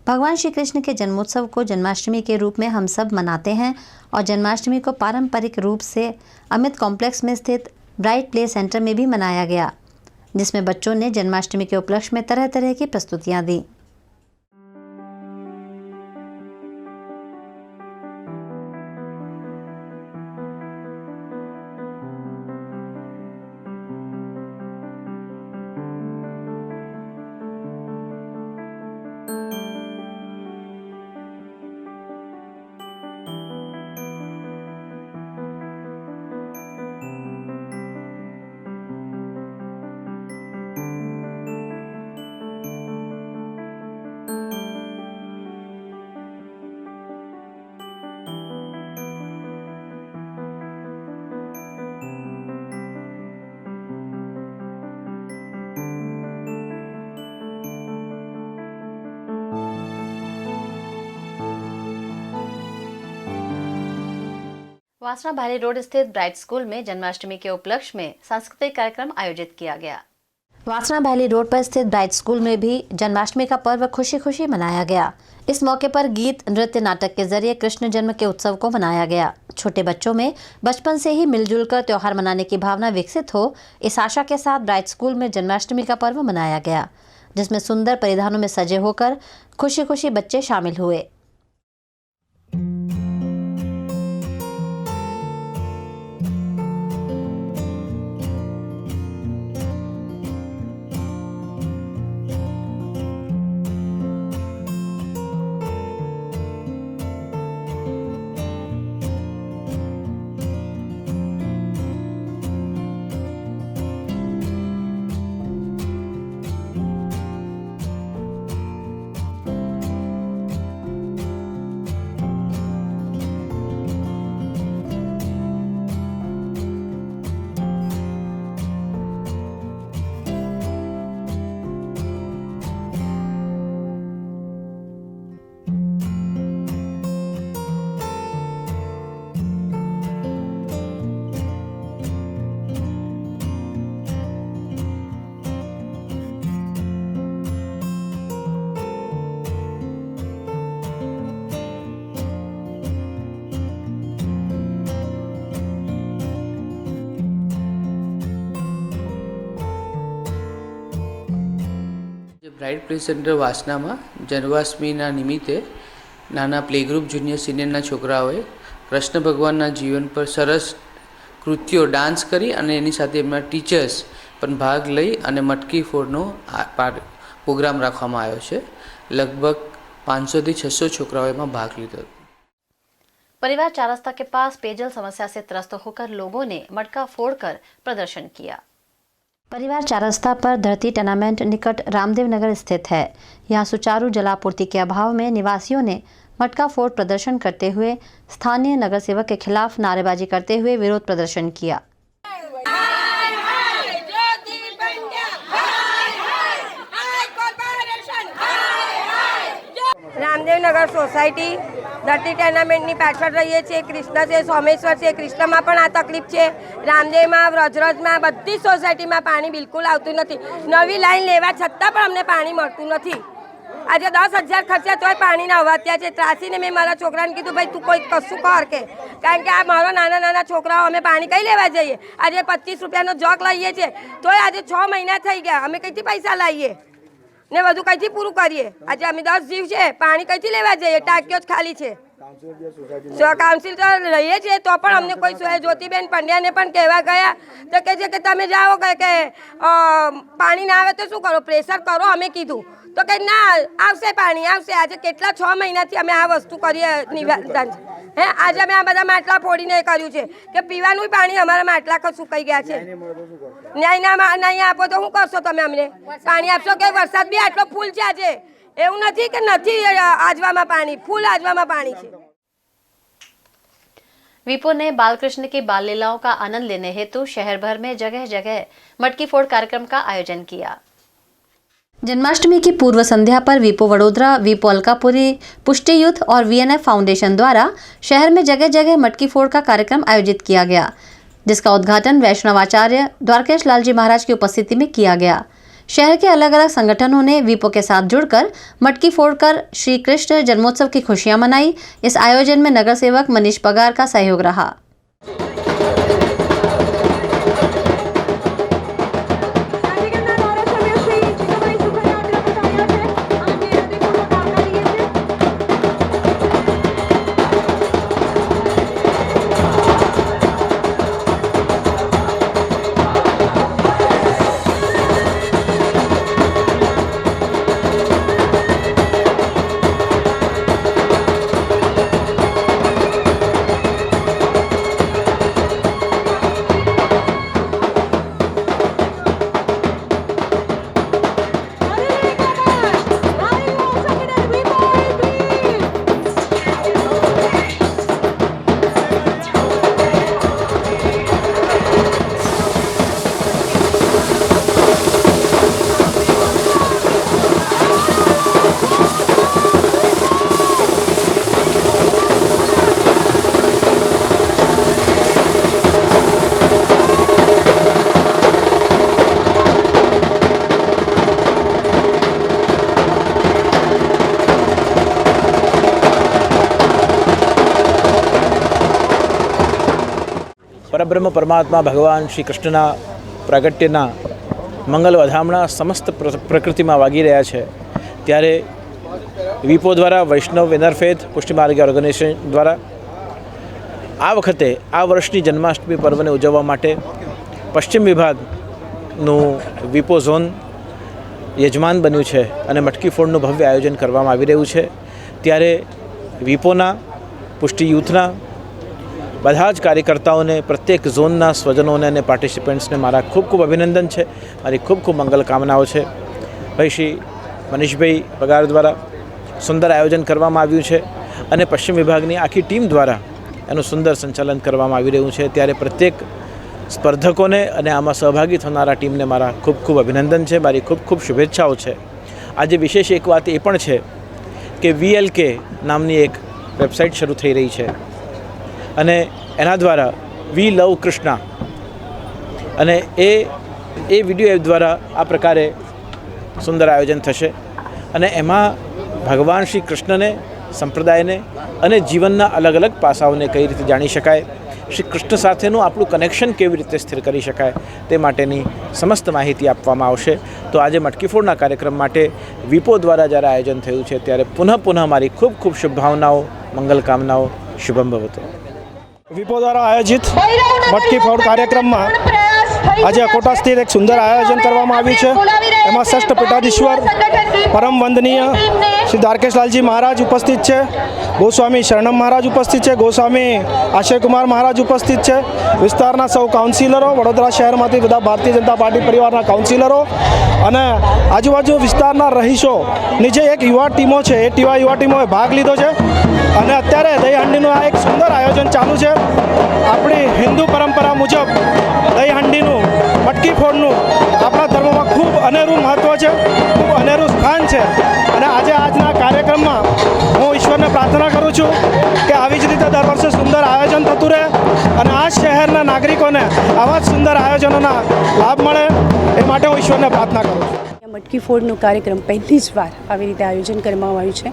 भगवान श्री कृष्ण के जन्मोत्सव को जन्माष्टमी के रूप में हम सब मनाते हैं और जन्माष्टमी को पारंपरिक रूप से अमित कॉम्प्लेक्स में स्थित ब्राइट प्ले सेंटर में भी मनाया गया, जिसमें बच्चों ने जन्माष्टमी के उपलक्ष्य में तरह तरह की प्रस्तुतियाँ दी। वासना भारी रोड स्थित ब्राइट स्कूल में जन्माष्टमी के उपलक्ष्य में सांस्कृतिक कार्यक्रम आयोजित किया गया। वासना वैली रोड पर स्थित ब्राइट स्कूल में भी जन्माष्टमी का पर्व खुशी खुशी मनाया गया। इस मौके पर गीत, नृत्य, नाटक के जरिए कृष्ण जन्म के उत्सव को मनाया गया। छोटे बच्चों में बचपन से ही मिलजुल कर त्योहार मनाने की भावना विकसित हो, इस आशा के साथ ब्राइट स्कूल में जन्माष्टमी का पर्व मनाया गया, जिसमें सुंदर परिधानों में सजे होकर खुशी खुशी बच्चे शामिल हुए। બ્રાઇટ પ્લે સેન્ટર વાસનામાં જન્માષ્ટમીના નિમિત્તે નાના પ્લે ગ્રુપ જુનિયર સિનિયરના છોકરાઓએ કૃષ્ણ ભગવાનના જીવન પર સરસ કૃત્યો ડાન્સ કરી અને એની સાથે એમના ટીચર્સ પણ ભાગ લઈ અને મટકી ફોડનો પ્રોગ્રામ રાખવામાં આવ્યો છે. લગભગ 500 થી 600 છોકરાઓએ એમાં ભાગ લીધો. परिवार चार रास्ता के पास पेयजल समस्या से त्रस्त होकर लोगों ने मटका फोड़कर प्रदर्शन किया. परिवार चार रास्ता पर धरती टूर्नामेंट निकट रामदेव नगर स्थित है. यहाँ सुचारू जलापूर्ति के अभाव में निवासियों ने मटका फोड़ प्रदर्शन करते हुए स्थानीय नगर सेवक के खिलाफ नारेबाजी करते हुए विरोध प्रदर्शन किया. रामदेव नगर सोसायटी धरती टूर्नामेंटनी पाछळ रहीए छीए. कृष्ण છે, સોમેશ્વર છે. કૃષ્ણમાં પણ આ તકલીફ છે. રામદેવમાં, વ્રજરાજમાં બધી સોસાયટીમાં પાણી બિલકુલ આવતું નથી. નવી લાઈન લેવા છતાં પણ અમને પાણી મળતું નથી. આજે 10,000 ખર્ચા તોય પાણીના અવાત્યા છે. ત્રાસીને મેં મારા છોકરાને કીધું ભાઈ તું કોઈ કશું કર કે, કારણ કે આ મારો નાના નાના છોકરાઓ અમે પાણી કઈ લેવા જઈએ. આજે 25 રૂપિયાનો જોગ લઈએ છે તોય આજે 6 મહિના થઈ ગયા. અમે કઈથી પૈસા લાવીએ ને બધું કઈથી પૂરું કરીએ. આજે અમે 10 જીવ છે, પાણી કઈથી લેવા જઈએ? ટાંકીઓ જ ખાલી છે. કાઉન્સિલ તો રહીએ છીએ તો પણ અમને કોઈ જ્યોતિબેન પંડ્યાને પણ કહેવા ગયા તો કહે છે કે તમે જાઓ કે પાણી ના આવે તો શું કરો, પ્રેશર કરો. અમે કીધું તો કે ના આવશે, પાણી આવશે. આજે કેટલા 6 મહિનાથી અમે આ વસ્તુ કરીએ નિવેદન. હે આજે અમે આ બધા માટલા ફોડીને કર્યું છે કે પીવાનું પાણી અમારા માટલા સુકાઈ ગયા છે. ન્યાય નહીં આપો તો શું કરશો તમે? અમને પાણી આપશો કે વરસાદ બી આટલો ફૂલ છે આજે? એવું નથી કે નથી આજવામાં પાણી, फुल આજવામાં पानी है. विपो ने बालकृष्ण की बाल लीलाओं का आनंद लेने हेतु शहर भर में जगह जगह मटकी फोड़ कार्यक्रम का आयोजन किया. जन्माष्टमी की पूर्व संध्या पर विपो वडोदरा, विपो अलकापुरी, पुष्टि यूथ और VNF फाउंडेशन द्वारा शहर में जगह जगह मटकी फोड़ का कार्यक्रम आयोजित किया गया, जिसका उद्घाटन वैष्णवाचार्य द्वारकेश लालजी महाराज की उपस्थिति में किया गया. शहर के अलग अलग संगठनों ने विपो के साथ जुड़कर मटकी फोड़कर श्री कृष्ण जन्मोत्सव की खुशियां मनाई. इस आयोजन में नगर सेवक मनीष पगार का सहयोग रहा. પરબ્રહ્મ પરમાત્મા ભગવાન શ્રી કૃષ્ણના પ્રાગટ્યના મંગલ વધામણા સમસ્ત પ્રકૃતિમાં વાગી રહ્યા છે. ત્યારે વિપો દ્વારા વૈષ્ણવ ઇન્ટરફેથ પુષ્ટિ માર્ગ ઓર્ગેનાઇઝેશન દ્વારા આ વખતે આ વર્ષની જન્માષ્ટમી પર્વને ઉજવવા માટે પશ્ચિમ વિભાગનું વિપો ઝોન યજમાન બન્યું છે અને મટકી ફોડનું ભવ્ય આયોજન કરવામાં આવી રહ્યું છે. ત્યારે વિપોના, પુષ્ટિ યુથના બધા જ કાર્યકર્તાઓને, પ્રત્યેક ઝોનના સ્વજનોને અને પાર્ટિસિપન્ટ્સને મારા ખૂબ ખૂબ અભિનંદન છે, મારી ખૂબ ખૂબ મંગલકામનાઓ છે. ભાઈ શ્રી મનીષભાઈ પગાર દ્વારા સુંદર આયોજન કરવામાં આવ્યું છે અને પશ્ચિમ વિભાગની આખી ટીમ દ્વારા એનું સુંદર સંચાલન કરવામાં આવી રહ્યું છે. ત્યારે પ્રત્યેક સ્પર્ધકોને અને આમાં સહભાગી થનારા ટીમને મારા ખૂબ ખૂબ અભિનંદન છે, મારી ખૂબ ખૂબ શુભેચ્છાઓ છે. આજે વિશેષ એક વાત એ પણ છે કે VLK નામની એક વેબસાઇટ શરૂ થઈ રહી છે અને એના દ્વારા વી લવ કૃષ્ણા અને એ વિડીયો એપ દ્વારા આ પ્રકારે સુંદર આયોજન થશે અને એમાં ભગવાન શ્રી કૃષ્ણને, સંપ્રદાયને અને જીવનના અલગ અલગ પાસાઓને કઈ રીતે જાણી શકાય, શ્રી કૃષ્ણ સાથેનું આપણું કનેક્શન કેવી રીતે સ્થિર કરી શકાય તે માટેની સમસ્ત માહિતી આપવામાં આવશે. તો આજે મટકી ફોડના કાર્યક્રમ માટે વિપો દ્વારા જ્યારે આયોજન થયું છે ત્યારે પુનઃ મારી ખૂબ ખૂબ શુભભાવનાઓ, મંગલકામનાઓ, શુભમ ભવતો. વિપો દ્વારા આયોજિત મટકી ફોડ કાર્યક્રમમાં આજે અકોટા સ્થિત એક સુંદર આયોજન કરવામાં આવ્યું છે. એમાં ષષ્ઠ પીઠાધીશ્વર પરમ વંદનીય શ્રી દ્વારકેશલાલજી મહારાજ ઉપસ્થિત છે, ગોસ્વામી શરણમ મહારાજ ઉપસ્થિત છે, ગોસ્વામી આશયકુમાર મહારાજ ઉપસ્થિત છે, વિસ્તારના સૌ કાઉન્સિલરો, વડોદરા શહેરમાંથી બધા ભારતીય જનતા પાર્ટી પરિવારના કાઉન્સિલરો અને આજુબાજુ વિસ્તારના રહીશોની જે એક યુવા ટીમો છે એ યુવા ટીમોએ ભાગ લીધો છે. અને અત્યારે દહીહાંડીનું આ એક સુંદર આયોજન ચાલુ છે. આપણી હિન્દુ પરંપરા મુજબ દહીહાંડીનું, મટકી ફોડનું આપણા ધર્મમાં ખૂબ અનેરું મહત્ત્વ છે, ખૂબ અનેરું સ્થાન છે. અને આજના કાર્યક્રમમાં હું ઈશ્વરને પ્રાર્થના કરું છું કે આવી જ રીતે દર વર્ષે સુંદર આયોજન થતું રહે અને આ શહેરના નાગરિકોને આવા જ સુંદર આયોજનોના લાભ મળે એ માટે હું ઈશ્વરને પ્રાર્થના કરું છું. મટકી ફોડનો કાર્યક્રમ પહેલી જ વાર આવી રીતે આયોજન કરવામાં આવ્યું છે.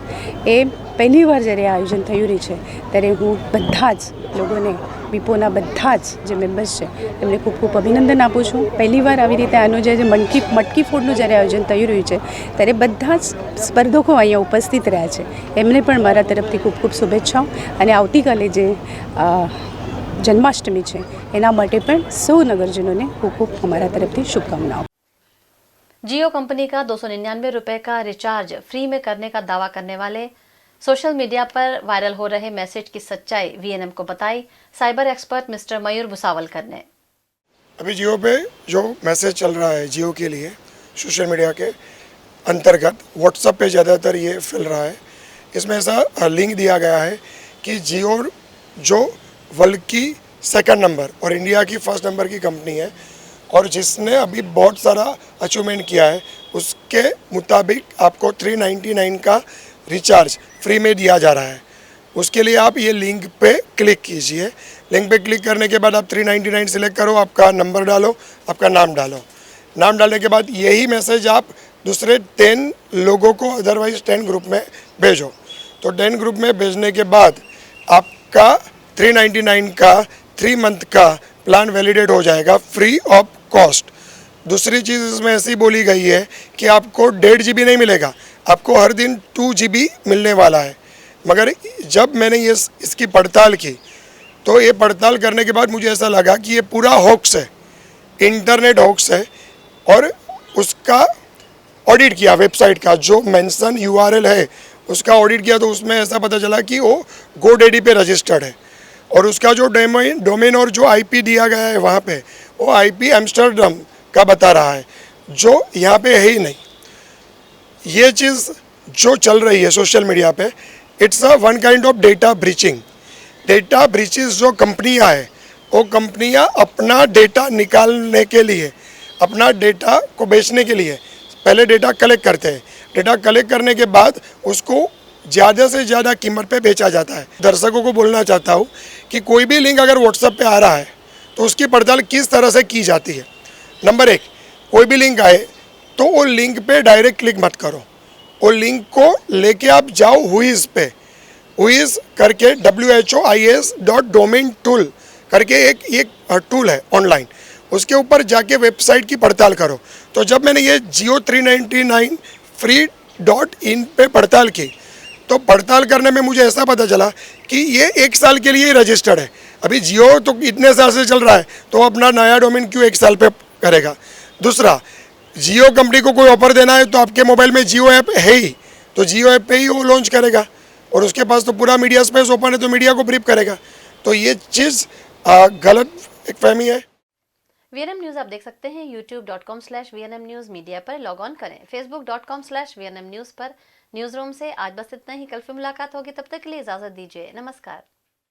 એ પહેલી વાર જ્યારે આયોજન થયું રહ્યું છે ત્યારે હું બધા જ લોકોને, વિપોના બધા જ જે મેમ્બર્સ છે એમને ખૂબ ખૂબ અભિનંદન આપું છું. પહેલી વાર આવી રીતે આનું જે મટકી ફોડનું જ્યારે આયોજન થઈ રહ્યું છે ત્યારે બધા જ સ્પર્ધકો અહીંયા ઉપસ્થિત રહ્યા છે. એમને પણ મારા તરફથી ખૂબ ખૂબ શુભેચ્છાઓ અને આવતીકાલે જે જન્માષ્ટમી છે એના માટે પણ સૌ નગરજનોને ખૂબ ખૂબ हमारा तरफ से शुभकामनाओं. जियो कंपनी का 299 रुपए का रिचार्ज फ्री में करने का दावा करने वाले सोशल मीडिया पर वायरल हो रहे मैसेज की सच्चाई वीएनएम को बताई साइबर एक्सपर्ट मिस्टर मयूर भुसावलकर ने. अभी जियो पे जो मैसेज चल रहा है जियो के लिए सोशल मीडिया के अंतर्गत व्हाट्सएप पे ज़्यादातर ये फैल रहा है. इसमें ऐसा लिंक दिया गया है कि जियो जो वर्ल्ड की सेकंड नंबर और इंडिया की फर्स्ट नंबर की कंपनी है और जिसने अभी बहुत सारा अचीवमेंट किया है, उसके मुताबिक आपको 399 का रिचार्ज फ्री में दिया जा रहा है. उसके लिए आप ये लिंक पे क्लिक कीजिए. लिंक पे क्लिक करने के बाद आप 399 सिलेक्ट करो, आपका नंबर डालो, आपका नाम डालो. नाम डालने के बाद यही मैसेज आप दूसरे 10 लोगों को अदरवाइज 10 ग्रुप में भेजो. तो 10 ग्रुप में भेजने के बाद आपका 399 का 3 मंथ का प्लान वैलिडेट हो जाएगा फ्री ऑफ कॉस्ट. दूसरी चीज़ इसमें ऐसी बोली गई है कि आपको 1.5 GB नहीं मिलेगा, आपको हर दिन 2 GB मिलने वाला है. मगर जब मैंने ये इसकी पड़ताल की तो ये पड़ताल करने के बाद मुझे ऐसा लगा कि ये पूरा हॉक्स है, इंटरनेट हॉक्स है. और उसका ऑडिट किया, वेबसाइट का जो मेंशन URL है उसका ऑडिट किया तो उसमें ऐसा पता चला कि वो GoDaddy पे रजिस्टर्ड है और उसका जो डोमेन और जो IP दिया गया है वहाँ पे वो IP एम्स्टर्डम का बता रहा है, जो यहाँ पे है ही नहीं. ये चीज़ जो चल रही है सोशल मीडिया पे, it's a one kind of data breaching. Data breaches जो कंपनियाँ हैं वो कंपनियाँ अपना डेटा निकालने के लिए, अपना डेटा को बेचने के लिए पहले डेटा कलेक्ट करते हैं. डेटा कलेक्ट करने के बाद उसको ज़्यादा से ज़्यादा कीमत पे बेचा जाता है. दर्शकों को बोलना चाहता हूँ कि कोई भी लिंक अगर व्हाट्सएप पे आ रहा है तो उसकी पड़ताल किस तरह से की जाती है. नंबर 1, कोई भी लिंक आए तो वो लिंक पे डायरेक्ट क्लिक मत करो. वो लिंक को लेके आप जाओ हुईज़ पे. हुईज़ करके WHOIS.domain tool करके एक टूल है ऑनलाइन, उसके ऊपर जाके वेबसाइट की पड़ताल करो. तो जब मैंने ये जियो 399 free.in पे पड़ताल की तो पड़ताल करने में मुझे ऐसा पता चला कि ये 1 साल के लिए ही रजिस्टर्ड है. अभी जियो तो इतने साल से चल रहा है तो अपना नया डोमेन क्यों 1 साल पे करेगा. दूसरा, जियो कंपनी को कोई ऑफर देना है तो आपके मोबाइल में जियो ऐप है ही, तो जियो ऐप पे ही वो लॉन्च करेगा और उसके पास तो पूरा मीडिया स्पेस ओपन है तो मीडिया को ब्रीफ करेगा. तो ये चीज़ गलत एक फहमी है. VNM न्यूज़ आप देख सकते हैं youtube.com/VNM न्यूज़ मीडिया पर लॉग ऑन करें. facebook.com/VNM न्यूज़ पर न्यूज़ रूम से आज बस इतना ही. कल फिर मुलाकात होगी, तब तक के लिए इजाज़त दीजिए. नमस्कार.